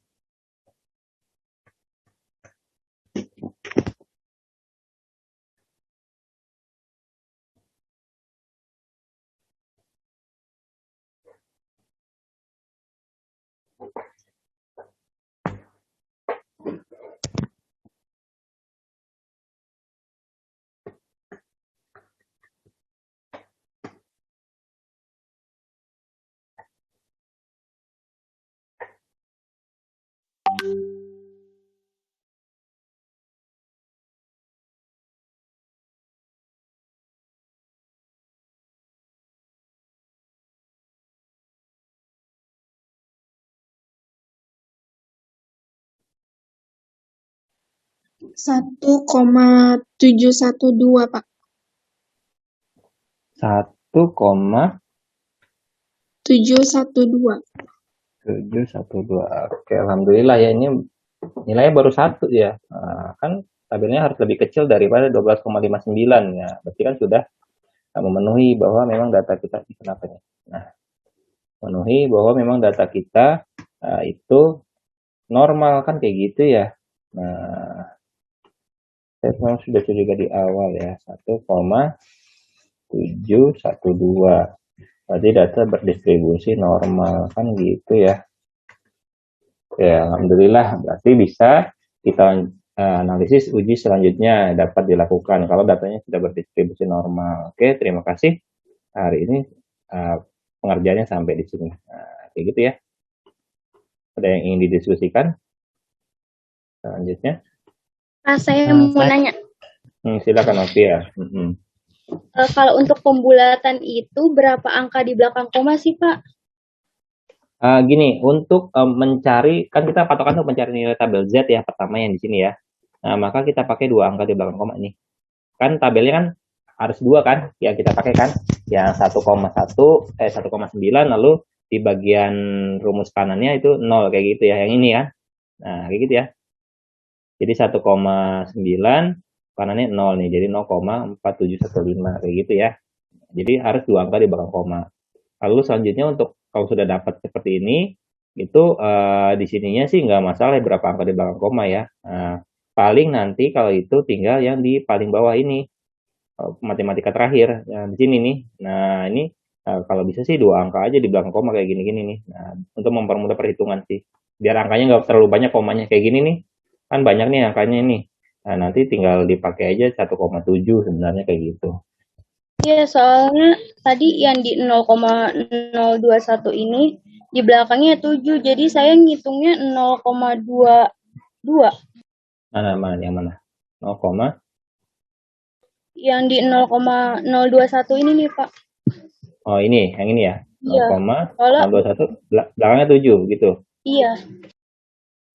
Satu 1,712 Pak. 1,712. 712. Oke, alhamdulillah ya, ini nilainya baru 1 ya. Kan tabelnya harus lebih kecil daripada 12,59 ya. Berarti kan sudah memenuhi bahwa memang data kita kenapa nih? Nah, memenuhi bahwa memang data kita itu normal kan kayak gitu ya. Nah, saya sudah juga di awal ya 1,712. Berarti data berdistribusi normal kan gitu ya. Ya, alhamdulillah berarti bisa kita analisis uji selanjutnya dapat dilakukan kalau datanya sudah berdistribusi normal. Oke, terima kasih. Hari ini pengerjaannya sampai di sini. Nah, kayak gitu ya. Ada yang ingin didiskusikan? Selanjutnya. Saya mau nanya. Silakan Novia. Kalau untuk pembulatan itu berapa angka di belakang koma sih, Pak? Gini, untuk mencari, kan kita patokan untuk mencari nilai tabel Z ya, pertama yang di sini ya. Nah, maka kita pakai 2 angka di belakang koma ini. Kan tabelnya kan harus 2 kan, yang kita pakai kan, yang 1,9 lalu di bagian rumus kanannya itu 0 kayak gitu ya, yang ini ya. Nah, kayak gitu ya. Jadi 1,9 kanannya 0 nih, jadi 0,4715 kayak gitu ya. Jadi harus 2 angka di belakang koma. Lalu selanjutnya untuk kalau sudah dapat seperti ini, itu di sininya sih nggak masalah berapa angka di belakang koma ya. Paling nanti kalau itu tinggal yang di paling bawah ini, matematika terakhir, yang di sini nih. Nah ini kalau bisa sih 2 angka aja di belakang koma kayak gini-gini nih. Nah, untuk mempermudah perhitungan sih, biar angkanya nggak terlalu banyak komanya kayak gini nih. Kan banyak nih angkanya ini. Nah, nanti tinggal dipakai aja 1,7 sebenarnya kayak gitu. Iya, soalnya tadi yang di 0,021 ini di belakangnya 7, jadi saya ngitungnya 0,22. Mana yang mana? 0, yang di 0,021 ini nih, Pak. Oh, ini, yang ini ya? Iya. 0,021, belakangnya 7 gitu. Iya.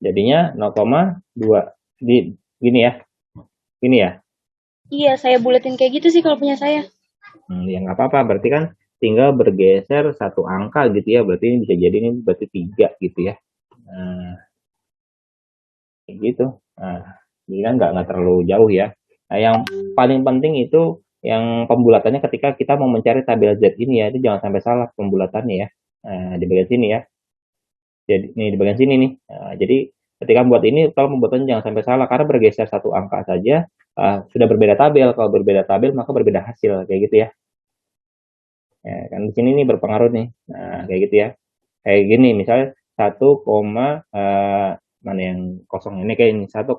Jadinya 0,2 di gini ya. Ini ya. Iya, saya buletin kayak gitu sih kalau punya saya. Ya nggak apa-apa, berarti kan tinggal bergeser 1 angka gitu ya. Berarti ini bisa jadi ini berarti 3 gitu ya. Nah, kayak gitu. Nah, jadi kan nggak terlalu jauh ya. Nah, yang paling penting itu yang pembulatannya ketika kita mau mencari tabel Z ini ya, itu jangan sampai salah pembulatannya ya. Nah, di bagian sini ya. Jadi ini di bagian sini nih. Nah, jadi ketika membuat ini kalau pembuatannya jangan sampai salah karena bergeser 1 angka saja sudah berbeda tabel. Kalau berbeda tabel maka berbeda hasil kayak gitu ya. Ya kan di sini nih berpengaruh nih. Nah, kayak gitu ya. Kayak gini misalnya 1, mana yang kosong ini kayak ini 1,50.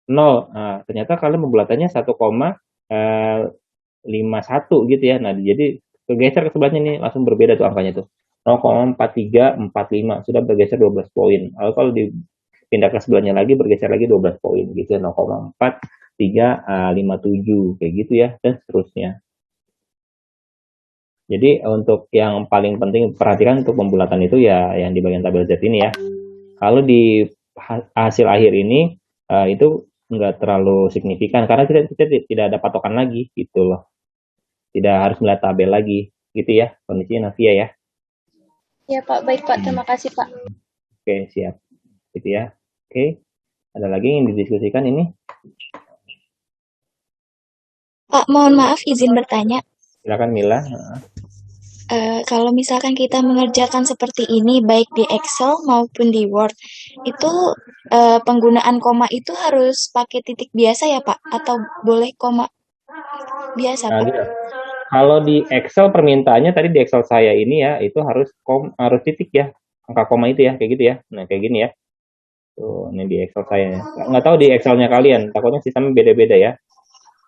Nah, ternyata kalian pembulatannya 1,51 gitu ya. Nah, jadi bergeser ke sebelahnya nih langsung berbeda tuh angkanya tuh. 0,4345 sudah bergeser 12 poin. Lalu kalau dipindah ke sebelahnya lagi bergeser lagi 12 poin gitu ya, 0,4357 kayak gitu ya dan seterusnya. Jadi untuk yang paling penting perhatikan untuk pembulatan itu ya yang di bagian tabel Z ini ya. Kalau di hasil akhir ini itu nggak terlalu signifikan karena kita tidak ada patokan lagi gitu loh. Tidak harus melihat tabel lagi gitu ya kondisinya Navia ya. Ya Pak, baik Pak, terima kasih Pak. Oke, siap. Gitu ya. Oke. Ada lagi yang didiskusikan ini? Pak, mohon maaf izin bertanya. Silakan Mila. Kalau misalkan kita mengerjakan seperti ini baik di Excel maupun di Word, itu penggunaan koma itu harus pakai titik biasa ya Pak? Atau boleh koma biasa Pak? Gitu. Kalau di Excel permintaannya tadi di Excel saya ini ya itu harus titik ya, angka koma itu ya kayak gitu ya. Nah kayak gini ya. Tuh ini di Excel saya. Nggak tahu di Excelnya kalian, takutnya sistemnya beda-beda ya.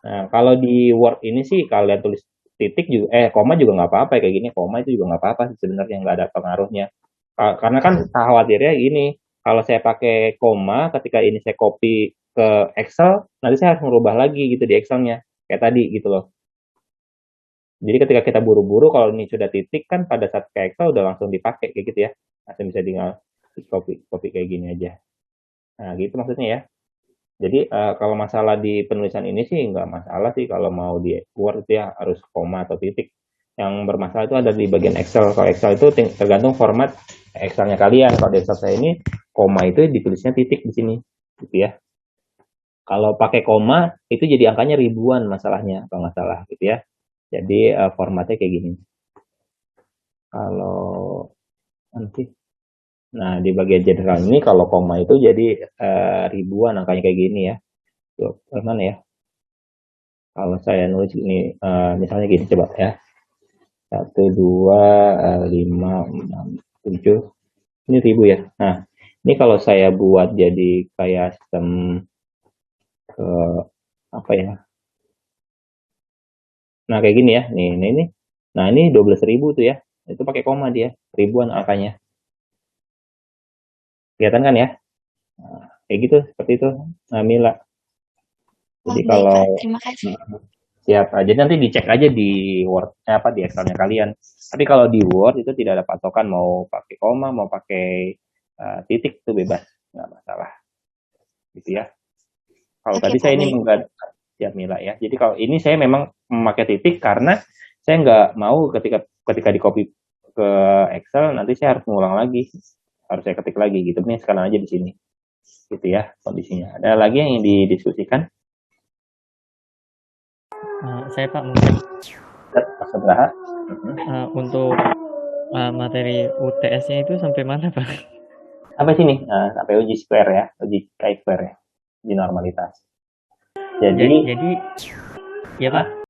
Nah kalau di Word ini sih kalian tulis titik juga, koma juga nggak apa-apa kayak gini, koma itu juga nggak apa-apa sebenarnya nggak ada pengaruhnya. Karena kan khawatirnya gini, kalau saya pakai koma ketika ini saya copy ke Excel, nanti saya harus merubah lagi gitu di Excelnya kayak tadi gitu loh. Jadi ketika kita buru-buru kalau ini sudah titik kan pada saat ke Excel udah langsung dipakai kayak gitu ya. Langsung bisa tinggal copy kayak gini aja. Nah gitu maksudnya ya. Jadi kalau masalah di penulisan ini sih nggak masalah sih kalau mau di Word itu ya harus koma atau titik. Yang bermasalah itu ada di bagian Excel. Kalau Excel itu tergantung format Excelnya kalian. Kalau di Excel saya ini koma itu ditulisnya titik di sini, gitu ya. Kalau pakai koma itu jadi angkanya ribuan masalahnya, kalau nggak salah, gitu ya. Jadi formatnya kayak gini. Kalau nanti, nah di bagian general ini kalau koma itu jadi ribuan angkanya kayak gini ya. Tuh, mana ya? Kalau saya nulis ini, misalnya gini, coba ya. 1, 2, 5, 6, 7. Ini ribu ya. Nah, ini kalau saya buat jadi kayak sistem apa ya? Nah, kayak gini ya. Nih. Nah, ini 12.000 tuh ya. Itu pakai koma dia, ribuan angkanya. Kelihatan kan ya? Nah, kayak gitu, seperti itu, Mila. Jadi baik, kalau Pak. Terima kasih. siap, jadi nanti dicek aja di Word, di Excelnya kalian. Tapi kalau di Word itu tidak ada patokan mau pakai koma, mau pakai titik itu bebas, nggak masalah, gitu ya. Kalau Oke, tadi Pak, saya ini baik. ya Mila ya. Jadi kalau ini saya memang memakai titik karena saya nggak mau ketika di copy ke Excel nanti saya harus ngulang lagi, harus saya ketik lagi gitu. Ini sekarang aja di sini, gitu ya kondisinya. Ada lagi yang ingin didiskusikan? Saya Pak mungkin Mas Abraha? untuk materi UTS-nya itu sampai mana Pak? Sampai sini, sampai uji square ya, uji chi-square ya, uji normalitas. Jadi ya Pak.